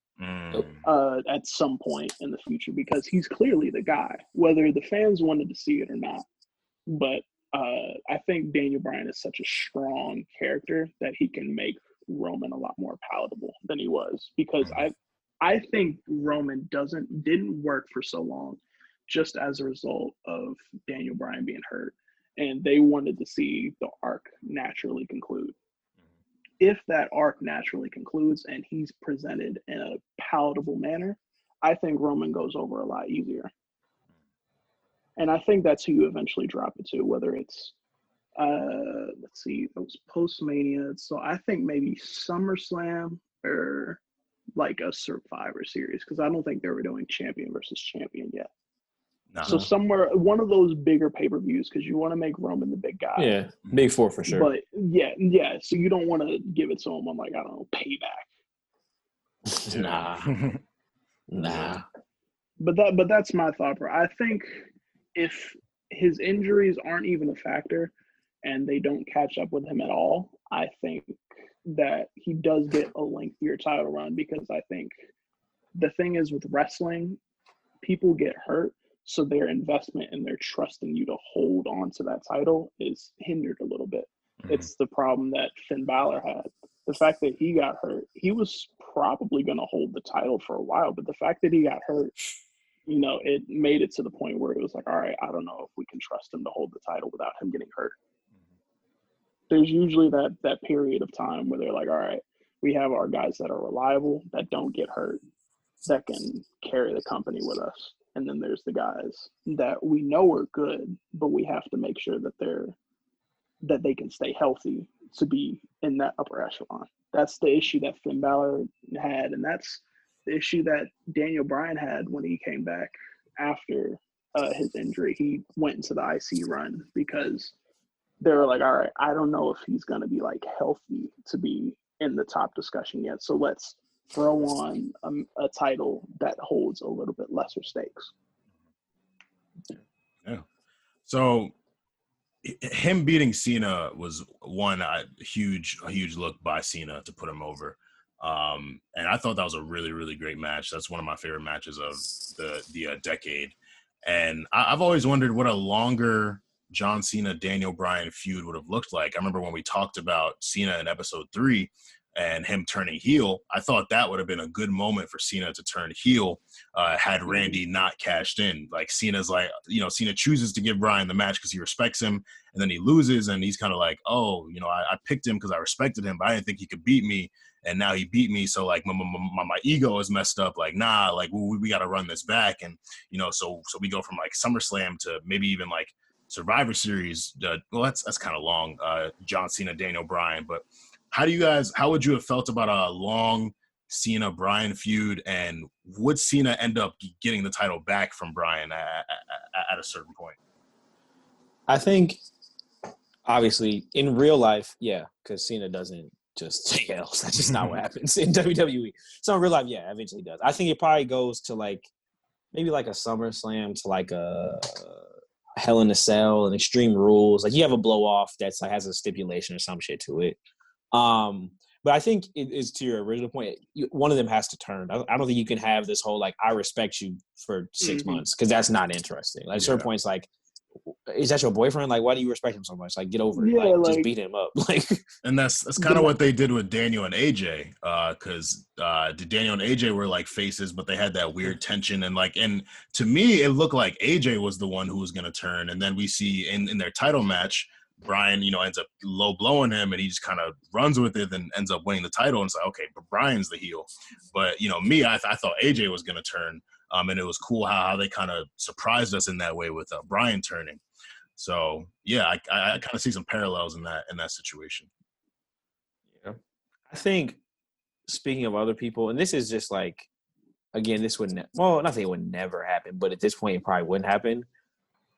at some point in the future, because he's clearly the guy, whether the fans wanted to see it or not. But I think Daniel Bryan is such a strong character that he can make Roman a lot more palatable than he was, because I think Roman didn't work for so long just as a result of Daniel Bryan being hurt, and they wanted to see the arc naturally conclude. If that arc naturally concludes and he's presented in a palatable manner, I think Roman goes over a lot easier. And I think that's who you eventually drop it to, whether it's let's see, it was post-Mania. So I think maybe SummerSlam or like a Survivor Series, because I don't think they were doing champion versus champion yet. So somewhere, one of those bigger pay-per-views, because you want to make Roman the big guy. Yeah, big four for sure. But yeah. So you don't want to give it to him on, like, I don't know, Payback. Nah. But that's my thought. I think if his injuries aren't even a factor and they don't catch up with him at all, I think that he does get a lengthier title run, because I think the thing is with wrestling, people get hurt, so their investment and their trust in you to hold on to that title is hindered a little bit. It's the problem that Finn Balor had. The fact that he got hurt, he was probably going to hold the title for a while, but the fact that he got hurt, it made it to the point where it was like, all right, I don't know if we can trust him to hold the title without him getting hurt. There's usually that period of time where they're like, all right, we have our guys that are reliable, that don't get hurt, that can carry the company with us. And then there's the guys that we know are good, but we have to make sure that they can stay healthy to be in that upper echelon. That's the issue that Finn Balor had, and that's the issue that Daniel Bryan had when he came back after his injury. He went into the IC run because they were like, all right, I don't know if he's going to be like healthy to be in the top discussion yet. So let's throw on a title that holds a little bit lesser stakes. Yeah. So him beating Cena was a huge look by Cena to put him over. And I thought that was a really, really great match. That's one of my favorite matches of the decade. And I've always wondered what a longer John Cena, Daniel Bryan feud would have looked like. I remember when we talked about Cena in episode 3 and him turning heel, I thought that would have been a good moment for Cena to turn heel had Randy not cashed in. Like Cena's like, Cena chooses to give Bryan the match because he respects him, and then he loses, and he's kind of like, oh, I picked him because I respected him, but I didn't think he could beat me, and now he beat me, so like my ego is messed up. Like, nah, like we got to run this back, and so we go from like SummerSlam to maybe even like Survivor Series. Well, that's kind of long. John Cena, Daniel Bryan, but how would you have felt about a long Cena Bryan feud, and would Cena end up getting the title back from Bryan at a certain point? I think, obviously, in real life, yeah, because Cena doesn't just take L's. That's just not what happens in WWE. So in real life, yeah, eventually does. I think it probably goes to maybe a SummerSlam to a Hell in a Cell and Extreme Rules. Like you have a blow off that's has a stipulation or some shit to it. But I think it is, to your original point, one of them has to turn. I don't think you can have this whole I respect you for 6 months, because that's not interesting. At certain points, is that your boyfriend? Like, why do you respect him so much? Like, get over it. Just beat him up. And that's kind of what they did with Daniel and AJ, because Daniel and AJ were like faces, but they had that weird tension, and to me, it looked like AJ was the one who was going to turn, and then we see in their title match, Bryan, ends up low blowing him, and he just kind of runs with it and ends up winning the title. And it's like, okay, but Bryan's the heel. But me, I thought AJ was going to turn, and it was cool how they kind of surprised us in that way with Bryan turning. So yeah, I kind of see some parallels in that situation. Yeah, I think speaking of other people, and this is just again, this would not say it would never happen, but at this point, it probably wouldn't happen.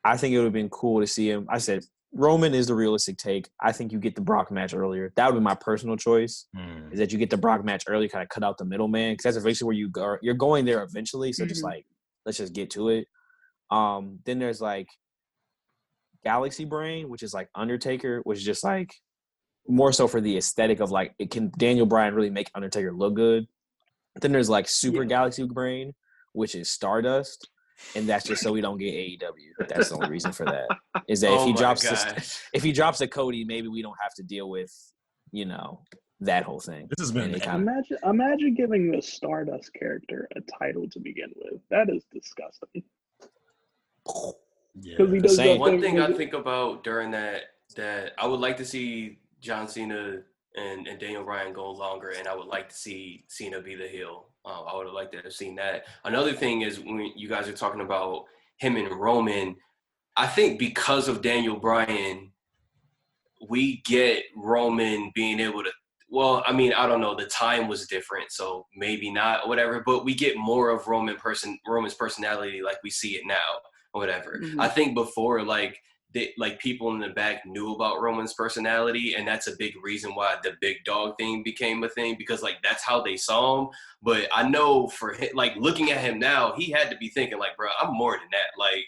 I think it would have been cool to see him. I said Roman is the realistic take. I think you get the Brock match earlier. That would be my personal choice. Is that you get the Brock match early, kind of cut out the middleman, because that's eventually where you go. You're going there eventually, so just let's just get to it. Then there's Galaxy Brain, which is Undertaker, which is just more so for the aesthetic of can Daniel Bryan really make Undertaker look good? Then there's Super Galaxy Brain, which is Stardust. And that's just so we don't get AEW. That's the only reason for that. Is that if he drops a Cody, maybe we don't have to deal with, that whole thing. This has been imagine giving the Stardust character a title to begin with. That is disgusting. Yeah. He does One thing I think about during that I would like to see John Cena and Daniel Bryan go longer, and I would like to see Cena be the heel. I would have liked to have seen that. Another thing is when you guys are talking about him and Roman, I think because of Daniel Bryan, we get Roman being able to, I don't know, the time was different, so maybe not, whatever, but we get more of Roman's personality like we see it now. or whatever. Mm-hmm. I think before, like people in the back knew about Roman's personality, and that's a big reason why the big dog thing became a thing, because like that's how they saw him. But I know for him, like looking at him now, he had to be thinking like, bro, I'm more than that. Like,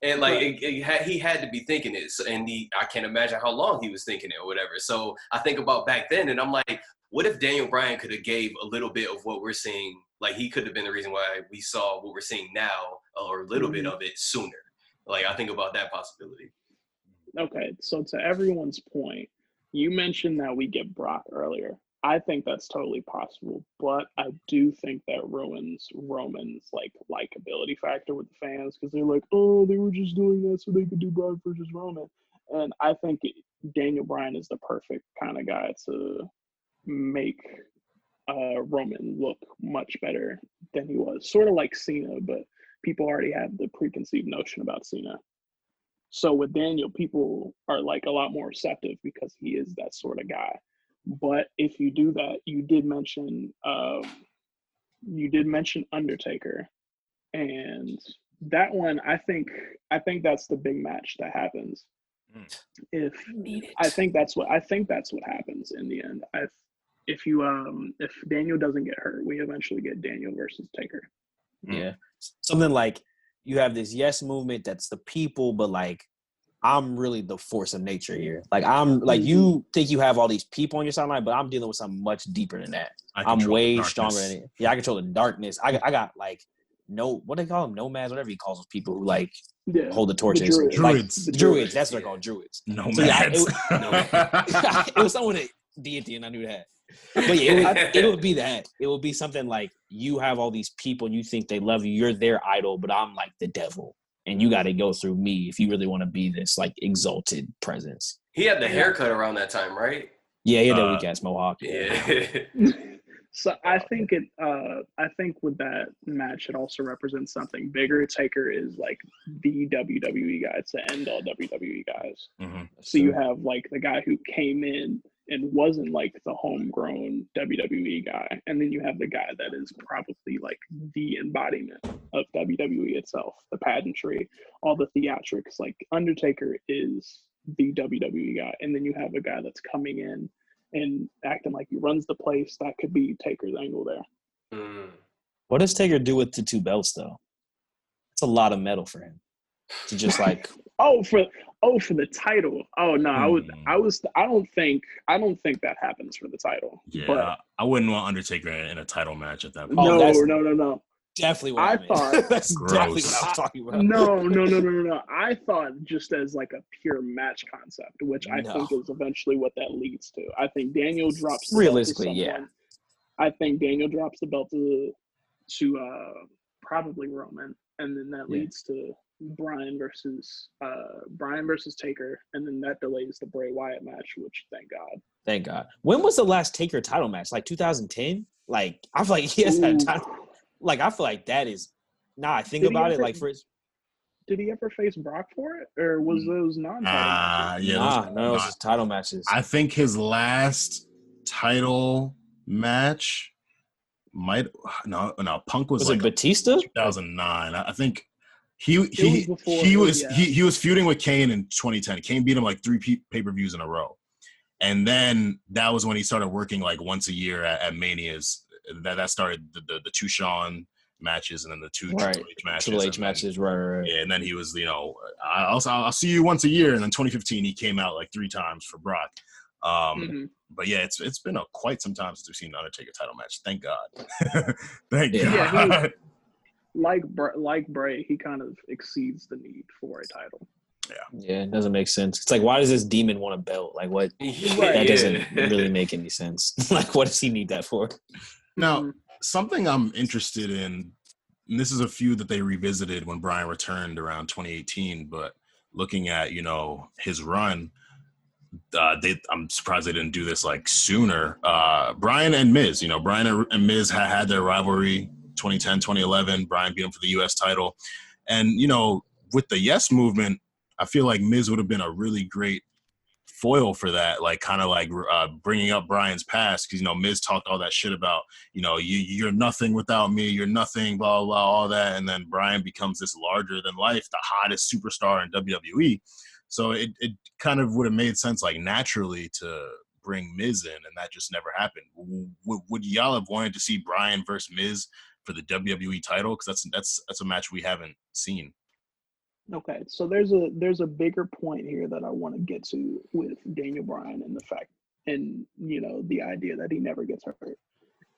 and like Right. he had to be thinking it, and I can't imagine how long he was thinking it or whatever. So I think about back then, and I'm like, what if Daniel Bryan could have gave a little bit of what we're seeing? Like he could have been the reason why we saw what we're seeing now, or a little bit of it sooner. Like I think about that possibility. Okay, so to everyone's point, you mentioned that we get Brock earlier. I think that's totally possible, but I do think that ruins Roman's like likability factor with the fans, because they're like, oh, they were just doing that so they could do Brock versus Roman. And I think Daniel Bryan is the perfect kind of guy to make Roman look much better than he was. Sort of like Cena, but people already have the preconceived notion about Cena. So with Daniel, people are like a lot more receptive because he is that sort of guy. But if you do that, you did mention Undertaker, and that one, I think that's the big match that happens. I think that's what happens in the end. If Daniel doesn't get hurt, we eventually get Daniel versus Taker. Yeah, something like you have this yes movement that's the people, but like I'm really the force of nature here. Like I'm like you think you have all these people on your sideline, but I'm dealing with something much deeper than that. I'm way stronger than it. Yeah, I control the darkness. I got like what they call them, nomads, whatever he calls those people who like hold the torches. The druids. Like, druids. That's what they're called, druids. Nomads. So, yeah, it was someone that deity, and I knew that. But yeah, it would be that. It would be something like you have all these people and you think they love you. You're their idol, but I'm like the devil. And you got to go through me if you really want to be this like exalted presence. He had the haircut around that time, right? Yeah, he had that weak ass mohawk. Yeah. So I think with that match, it also represents something bigger. Taker is like the WWE guy. It's the end all WWE guys. Mm-hmm. So you have like the guy who came in and wasn't like the homegrown WWE guy, and then you have the guy that is probably like the embodiment of WWE itself, the pageantry, all the theatrics. Like Undertaker is the WWE guy, and then you have a guy that's coming in and acting like he runs the place. That could be Taker's angle there. What does Taker do with the two belts though? It's a lot of metal for him to just like. for the title. Oh no, I don't think that happens for the title. Yeah, but I wouldn't want Undertaker in a title match at that point. No. Definitely what I thought. That's Gross. definitely what I was talking about. No. I thought just as like a pure match concept, which I think is eventually what that leads to. I think Daniel drops the realistically, belt to someone. I think Daniel drops the belt to probably Roman, and then that leads to Bryan versus Taker, and then that delays the Bray Wyatt match, which thank God. When was the last Taker title match? Like 2010? Like I feel like he has had time. Like I feel like that is. Now I think about it. Like for his. Did he ever face Brock for it, or was those non-title matches? No, it was just title matches. I think his last title match Punk was like it Batista? 2009. I think he was feuding with Kane in 2010. Kane beat him like 3 pay-per-views in a row, and then that was when he started working like once a year at Manias. That started the 2 Shawn matches, and then the 2 Triple H matches. Right. Yeah, and then he was, I'll see you once a year. And then 2015, he came out like 3 times for Brock. But yeah, it's been quite some time since we've seen an Undertaker title match. Thank God. Thank God. Like Bray, he kind of exceeds the need for a title. Yeah, it doesn't make sense. It's like, why does this demon want a belt? Like, what? That doesn't really make any sense. Like, what does he need that for? Now, something I'm interested in, and this is a feud that they revisited when Bryan returned around 2018, but looking at, his run, I'm surprised they didn't do this like sooner. Bryan and Miz, Bryan and Miz had their rivalry 2010, 2011. Bryan beat him for the U.S. title. And, with the Yes movement, I feel like Miz would have been a really great foil for that, like kind of like bringing up Bryan's past, because Miz talked all that shit about you're nothing without me, you're nothing, blah blah blah, all that, and then Bryan becomes this larger than life, the hottest superstar in WWE. So it kind of would have made sense, like, naturally to bring Miz in, and that just never happened. Would y'all have wanted to see Bryan versus Miz for the WWE title? Because that's a match we haven't seen. Okay, so there's a bigger point here that I want to get to with Daniel Bryan and the fact, and the idea that he never gets hurt.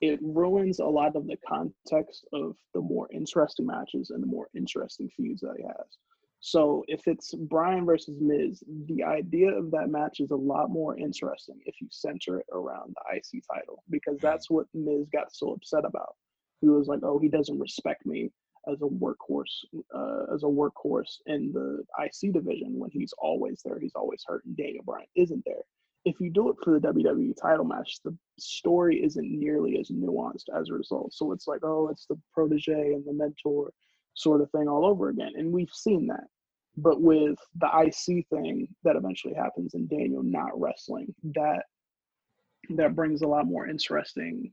It ruins a lot of the context of the more interesting matches and the more interesting feuds that he has. So if it's Bryan versus Miz, the idea of that match is a lot more interesting if you center it around the IC title, because that's what Miz got so upset about. He was like, "Oh, he doesn't respect me as a workhorse in the IC division when he's always there. He's always hurt, and Daniel Bryan isn't there." If you do it for the WWE title match, the story isn't nearly as nuanced as a result. So it's like, oh, it's the protege and the mentor sort of thing all over again. And we've seen that. But with the IC thing that eventually happens and Daniel not wrestling, that brings a lot more interesting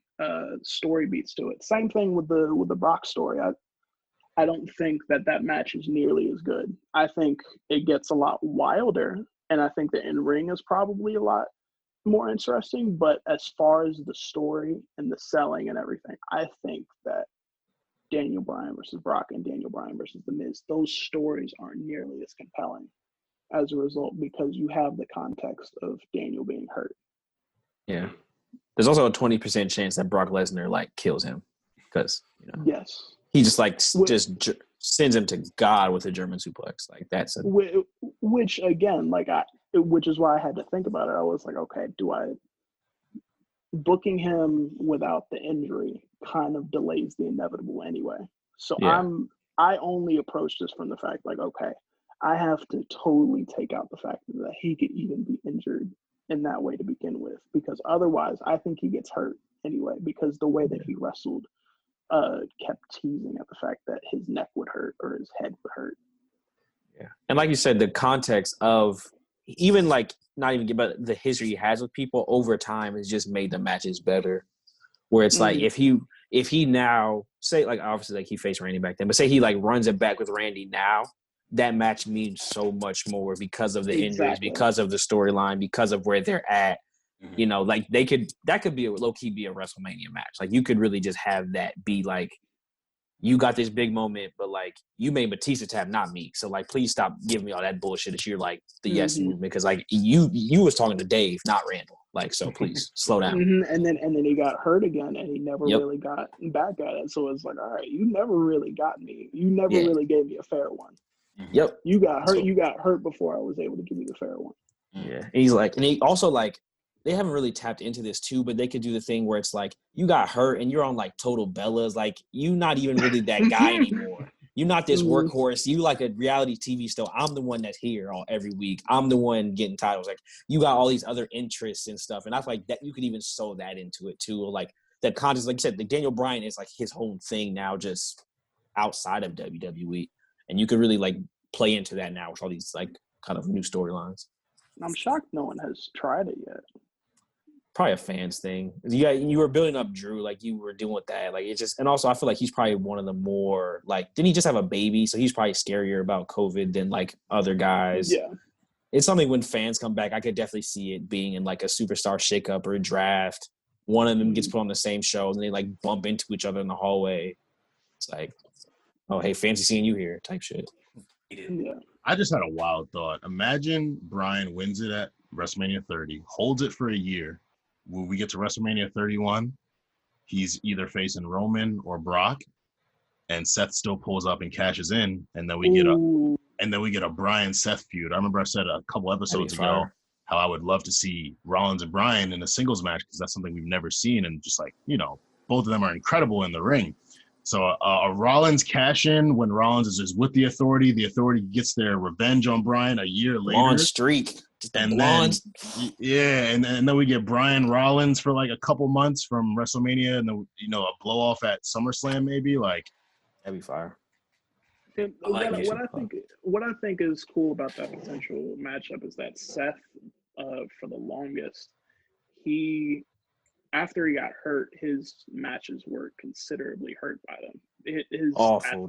story beats to it. Same thing with the Brock story. I don't think that match is nearly as good. I think it gets a lot wilder, and I think the in-ring is probably a lot more interesting. But as far as the story and the selling and everything, I think that Daniel Bryan versus Brock and Daniel Bryan versus The Miz, those stories aren't nearly as compelling as a result, because you have the context of Daniel being hurt. Yeah. There's also a 20% chance that Brock Lesnar kills him, because Yes. he just sends him to God with a German suplex. Which again, which is why I had to think about it. I was like, okay, booking him without the injury kind of delays the inevitable anyway. So yeah. I only approach this from the fact, okay, I have to totally take out the fact that he could even be injured in that way to begin with, because otherwise I think he gets hurt anyway, because the way that he wrestled kept teasing at the fact that his neck would hurt or his head would hurt. Yeah. And like you said, the context of even not even but the history he has with people over time has just made the matches better. Where it's if he now say obviously he faced Randy back then, but say he runs it back with Randy now, that match means so much more because of the injuries, because of the storyline, because of where they're at. Mm-hmm. That could be low key be a WrestleMania match. You could really just have that be you got this big moment, but you made Batista tap, not me. So please stop giving me all that bullshit that you're the yes movement, because you was talking to Dave, not Randall. So please slow down. Mm-hmm. And then he got hurt again, and he never really got back at it. So it's all right, you never really got me. You never really gave me a fair one. Yep. You got hurt. You got hurt before I was able to give you the fair one. Yeah. And he's and he also they haven't really tapped into this too, but they could do the thing where it's you got hurt and you're on Total Bellas. You're not even really that guy anymore. You're not this workhorse. You a reality TV still. I'm the one that's here every week. I'm the one getting titles. You got all these other interests and stuff. And I feel that you could even sew that into it too. That context, like you said, Daniel Bryan is his own thing now, just outside of WWE. And you could really play into that now with all these kind of new storylines. I'm shocked no one has tried it yet. Probably a fans thing. Yeah, you were building up Drew, you were doing with that. It's just, and also I feel he's probably one of the more didn't he just have a baby? So he's probably scarier about COVID than other guys. Yeah. It's something when fans come back, I could definitely see it being in a superstar shakeup or a draft. One of them gets put on the same show and they bump into each other in the hallway. It's oh, hey, fancy seeing you here type shit. Yeah. I just had a wild thought. Imagine Bryan wins it at WrestleMania 30, holds it for a year. When we get to WrestleMania 31, he's either facing Roman or Brock, and Seth still pulls up and cashes in, and then we get a Bryan Seth feud. I remember I said a couple episodes ago how I would love to see Rollins and Bryan in a singles match, because that's something we've never seen, and just both of them are incredible in the ring. So a Rollins cash in when Rollins is with the Authority gets their revenge on Bryan a year later. Blonde streak. And then we get Bryan Rollins for a couple months from WrestleMania, and then a blow off at SummerSlam maybe. That'd be fire. What I think is cool about that potential matchup is that Seth for the longest, after he got hurt, his matches were considerably hurt by them. His Awful,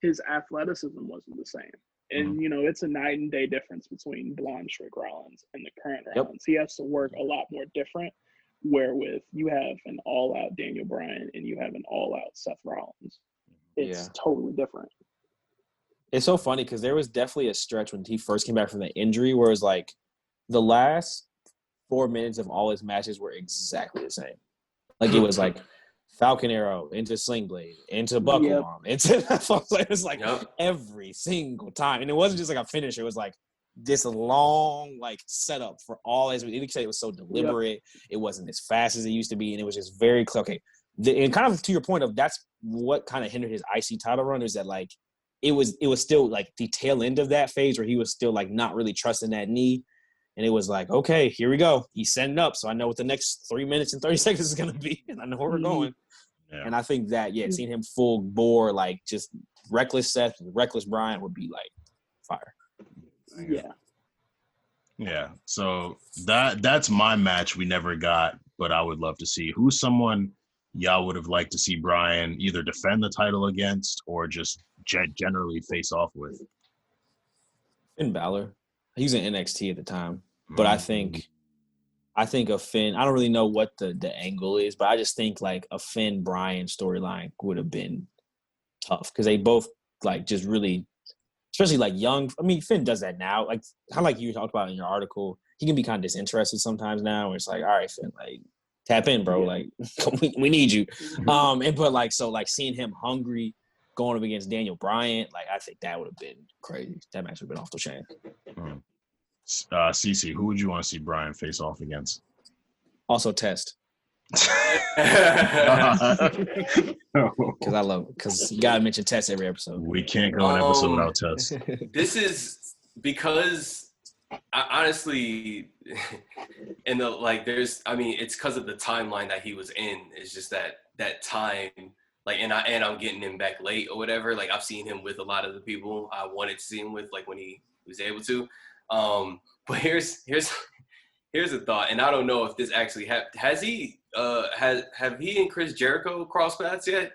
his athleticism wasn't the same. And, it's a night and day difference between blonde Trick Rollins and the current Rollins. He has to work a lot more different, wherewith you have an all-out Daniel Bryan and you have an all-out Seth Rollins. It's totally different. It's so funny because there was definitely a stretch when he first came back from the injury where it was like the last 4 minutes of all his matches were exactly the same. Like it was like Falcon Arrow into Sling Blade into Buckle Bomb into it was like every single time, and it wasn't just like a finisher. It was like this long like setup for all his. It was so deliberate. It wasn't as fast as it used to be, and it was just very clear. Okay, and kind of to your point of that's what kind of hindered his IC title run is that like it was still like the tail end of that phase where he was still like not really trusting that knee. And it was like, okay, here we go. He's setting up. So I know what the next 3 minutes and 30 seconds is going to be. And I know where we're going. Yeah. And I think that, seeing him full bore, like just reckless Seth, reckless Bryan would be like fire. Yeah. Yeah. So that's my match we never got, but I would love to see. Who's someone y'all would have liked to see Bryan either defend the title against or just generally face off with? Finn Balor. He was in NXT at the time. But I think a Finn, I don't really know what the angle is, but I just think like a Finn Bryan storyline would have been tough because they both like just really, especially like young. I mean, Finn does that now. Like how like you talked about in your article, he can be kind of disinterested sometimes now. Where it's like, all right, Finn, like tap in, bro. Like we need you. But like so like seeing him hungry going up against Daniel Bryan, like I think that would have been crazy. That match would have been off the chain. CC, who would you want to see Bryan face off against? Also Test. Because you gotta mention Test every episode. We can't go an episode without Test. This is because I honestly, it's because of the timeline that he was in. It's just that time, like, and I'm getting him back late or whatever. Like I've seen him with a lot of the people I wanted to see him with, like when he was able to. But here's a thought, and I don't know if this actually have he and Chris Jericho crossed paths yet?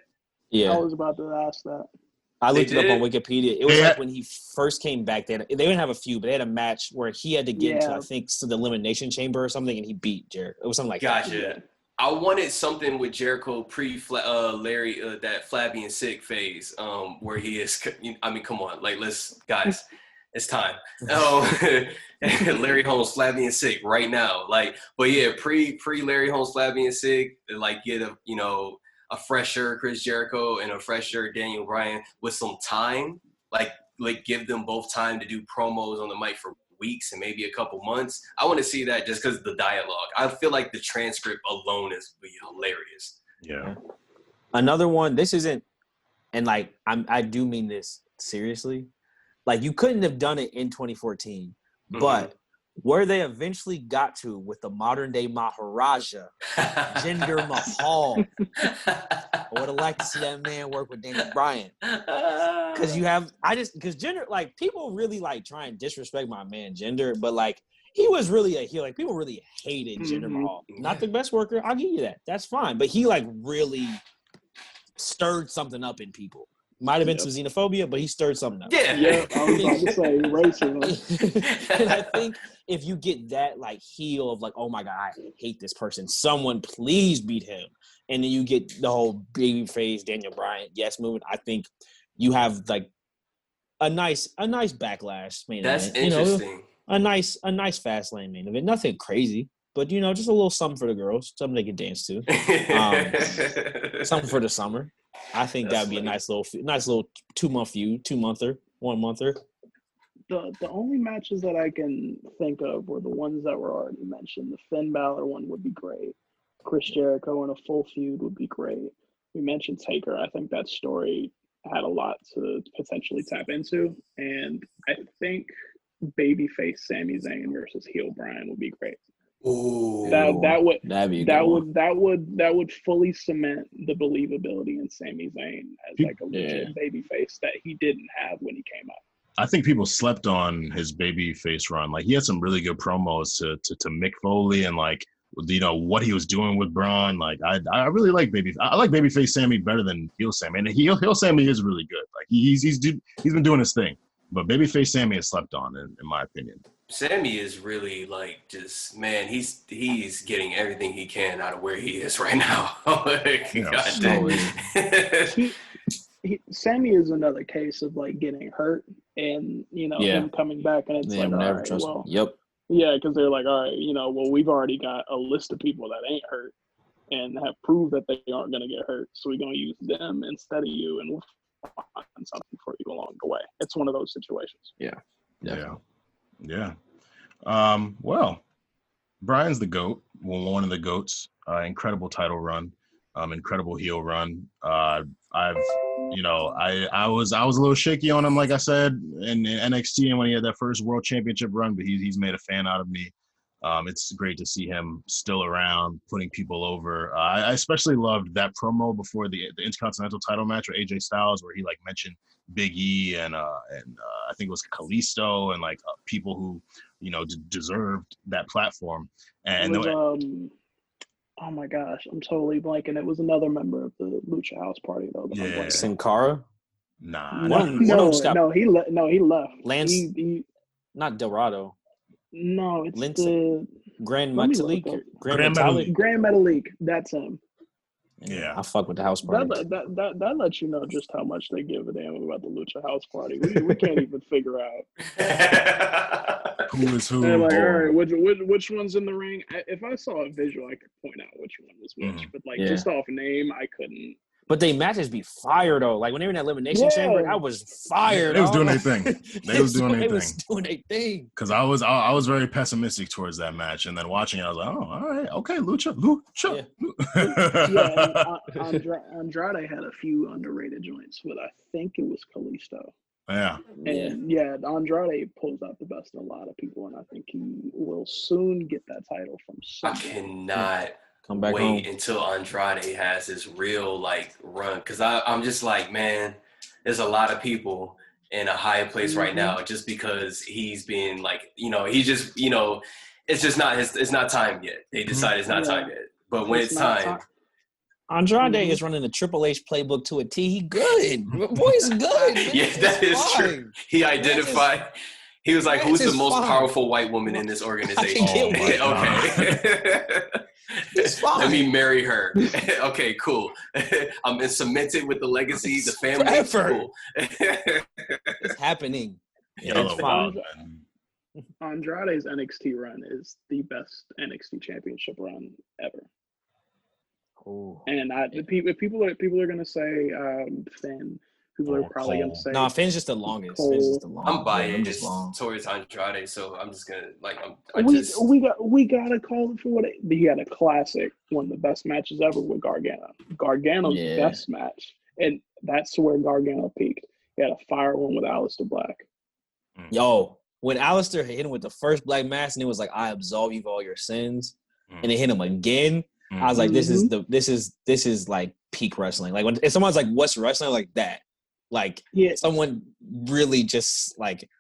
Yeah, I was about to ask that. I looked it up on Wikipedia. It was like when he first came back. They didn't have a few, but they had a match where he had to get into, I think, to the Elimination Chamber or something, and he beat Jericho. It was something like that. Gotcha. I wanted something with Jericho Larry that flabby and sick phase, where he is. I mean, come on, like guys. It's time. Larry Holmes, flabby and sick right now. Like, but yeah, pre Larry Holmes, flabby and sick. Like, get a fresher Chris Jericho and a fresher Daniel Bryan with some time. Like give them both time to do promos on the mic for weeks and maybe a couple months. I want to see that just because of the dialogue. I feel like the transcript alone is be hilarious. Yeah. Another one. This isn't, and like I do mean this seriously. Like, you couldn't have done it in 2014, but where they eventually got to with the modern-day Maharaja, Jinder Mahal, I would have liked to see that man work with Daniel Bryan. Because Jinder, like, people really, like, try and disrespect my man Jinder, but, like, he was really a heel. Like, people really hated Jinder Mahal. Not the best worker. I'll give you that. That's fine. But he, like, really stirred something up in people. Might have been some xenophobia, but he stirred something up. Yeah, I was about to say racism. And I think if you get that like heel of like, oh my God, I hate this person. Someone please beat him. And then you get the whole babyface Daniel Bryan movement. I think you have like a nice backlash main event. That's interesting. A nice fast lane main event. Nothing crazy, but just a little something for the girls, something they can dance to. Something for the summer. I think that'd be a nice little 2-month feud, 2-monther, 1-monther. The only matches that I can think of were the ones that were already mentioned. The Finn Balor one would be great. Chris Jericho in a full feud would be great. We mentioned Taker. I think that story had a lot to potentially tap into, and I think babyface Sami Zayn versus heel Bryan would be great. Ooh, that would fully cement the believability in Sami Zayn as like a legit babyface that he didn't have when he came up. I think people slept on his baby face run. Like, he had some really good promos to Mick Foley and, like, you know, what he was doing with Braun. Like, I really like I like babyface Sammy better than heel Sammy. And heel Sammy is really good. Like, he's been doing his thing. But babyface Sammy is slept on, in my opinion. Sammy is really like just man. He's getting everything he can out of where he is right now. Like, Sammy is another case of like getting hurt and him coming back, and it's like, all right, well, yeah, because they're like, all right, well, we've already got a list of people that ain't hurt and have proved that they aren't going to get hurt, so we're going to use them instead of you, and we'll find something for you along the way. It's one of those situations. Yeah. Well, Bryan's the GOAT. Well, one of the GOATs. Incredible title run. Incredible heel run. I was a little shaky on him, like I said, in NXT and when he had that first World Championship run, but he's made a fan out of me. It's great to see him still around, putting people over. I especially loved that promo before the Intercontinental title match with AJ Styles, where he like mentioned Big E and I think it was Kalisto and like people who deserved that platform. And oh my gosh, I'm totally blanking. It was another member of the Lucha House Party though. Sin Cara? No, he left. Lance, not Dorado. No, it's the Grand Metalik. Grand Metalik. That's him. Yeah, I fuck with the house party. That lets you know just how much they give a damn about the Lucha House Party. We can't even figure out who is who. They're like, all right, which one's in the ring? If I saw a visual, I could point out which one was which. But just off name, I couldn't. But they matches be fire though. Like when they were in that elimination chamber, I was fired. They was doing their thing. They was doing their thing. Because I was very pessimistic towards that match, and then watching it, I was like, oh, all right, okay, Lucha. Andrade had a few underrated joints, but I think it was Kalisto. Yeah. And Andrade pulls out the best in a lot of people, and I think he will soon get that title from someone. I cannot come back wait home until Andrade has his real like run, because I'm just like, man, there's a lot of people in a higher place right now just because he's being like, he's just, it's just not it's not time yet. They decide it's not time yet, but when it's time. Andrade is running the Triple H playbook to a T. He good. Boy's good. Yeah, that is true. He identified. He was like, "Who's the most powerful white woman in this organization?" Okay. Let me marry her. Okay, cool. I'm cemented with the legacy, the family. Cool. It's happening. Andrade's NXT run is the best NXT championship run ever. Ooh. And people are gonna say Finn. People are probably gonna say Finn's just the longest. I'm biased towards Andrade, so I'm just gonna we gotta call it for what he had a classic, one of the best matches ever with Gargano. Gargano's best match, and that's where Gargano peaked. He had a fire one with Aleister Black. Yo, when Aleister hit him with the first black mass, and it was like, "I absolve you of all your sins," and they hit him again. I was like, this is like peak wrestling. Like when if someone's like, what's wrestling? Like that. Like someone really just like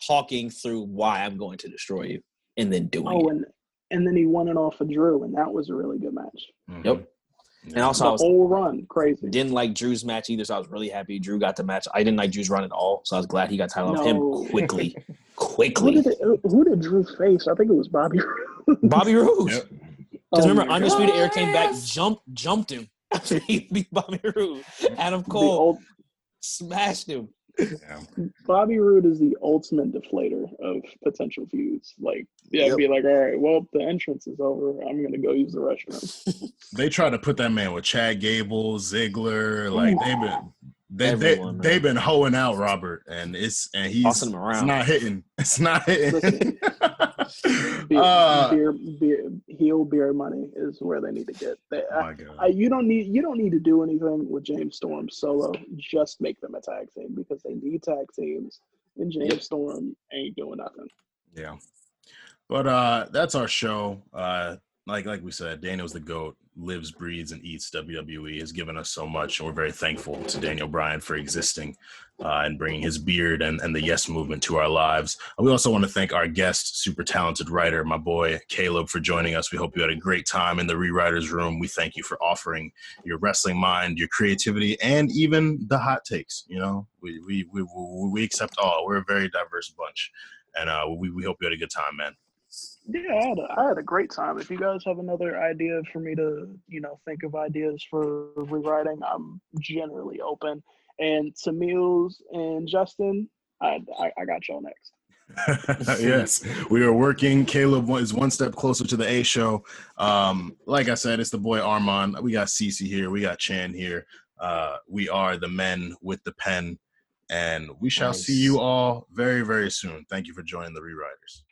talking through why I'm going to destroy you and then doing it. And then he won it off of Drew, and that was a really good match. Yep. And also the whole run, crazy. Didn't like Drew's match either, so I was really happy Drew got the match. I didn't like Drew's run at all, so I was glad he got title off him quickly. Who did Drew face? I think it was Bobby Roode. Bobby Roode. Yep. Because remember, Undisputed Era came back, jumped him after he beat Bobby Roode. Adam Cole smashed him. Yeah. Bobby Roode is the ultimate deflator of potential feuds. Like, be like, all right, well, the entrance is over. I'm going to go use the restroom. They try to put that man with Chad Gable, Ziggler. Like, they've been hoeing out Robert, and he's not hitting. It's not hitting. Heel beer money is where they need to get. You don't need to do anything with James Storm solo. Just make them a tag team because they need tag teams, and James Storm ain't doing nothing. Yeah, but that's our show. like we said, Daniel's the GOAT, lives, breathes, and eats WWE, has given us so much, and we're very thankful to Daniel Bryan for existing and bringing his beard and the Yes movement to our lives. We also want to thank our guest, super talented writer, my boy Caleb, for joining us. We hope you had a great time in the Rewriters Room. We thank you for offering your wrestling mind, your creativity, and even the hot takes. You know, we accept all. We're a very diverse bunch, and we hope you had a good time, man. Yeah, I had a great time. If you guys have another idea for me to, think of ideas for rewriting, I'm generally open. And to Mills and Justin, I got y'all next. Yes, we are working. Caleb is one step closer to the A show. Like I said, it's the boy Armand. We got Cece here. We got Chan here. We are the men with the pen, and we shall see you all very, very soon. Thank you for joining the Rewriters.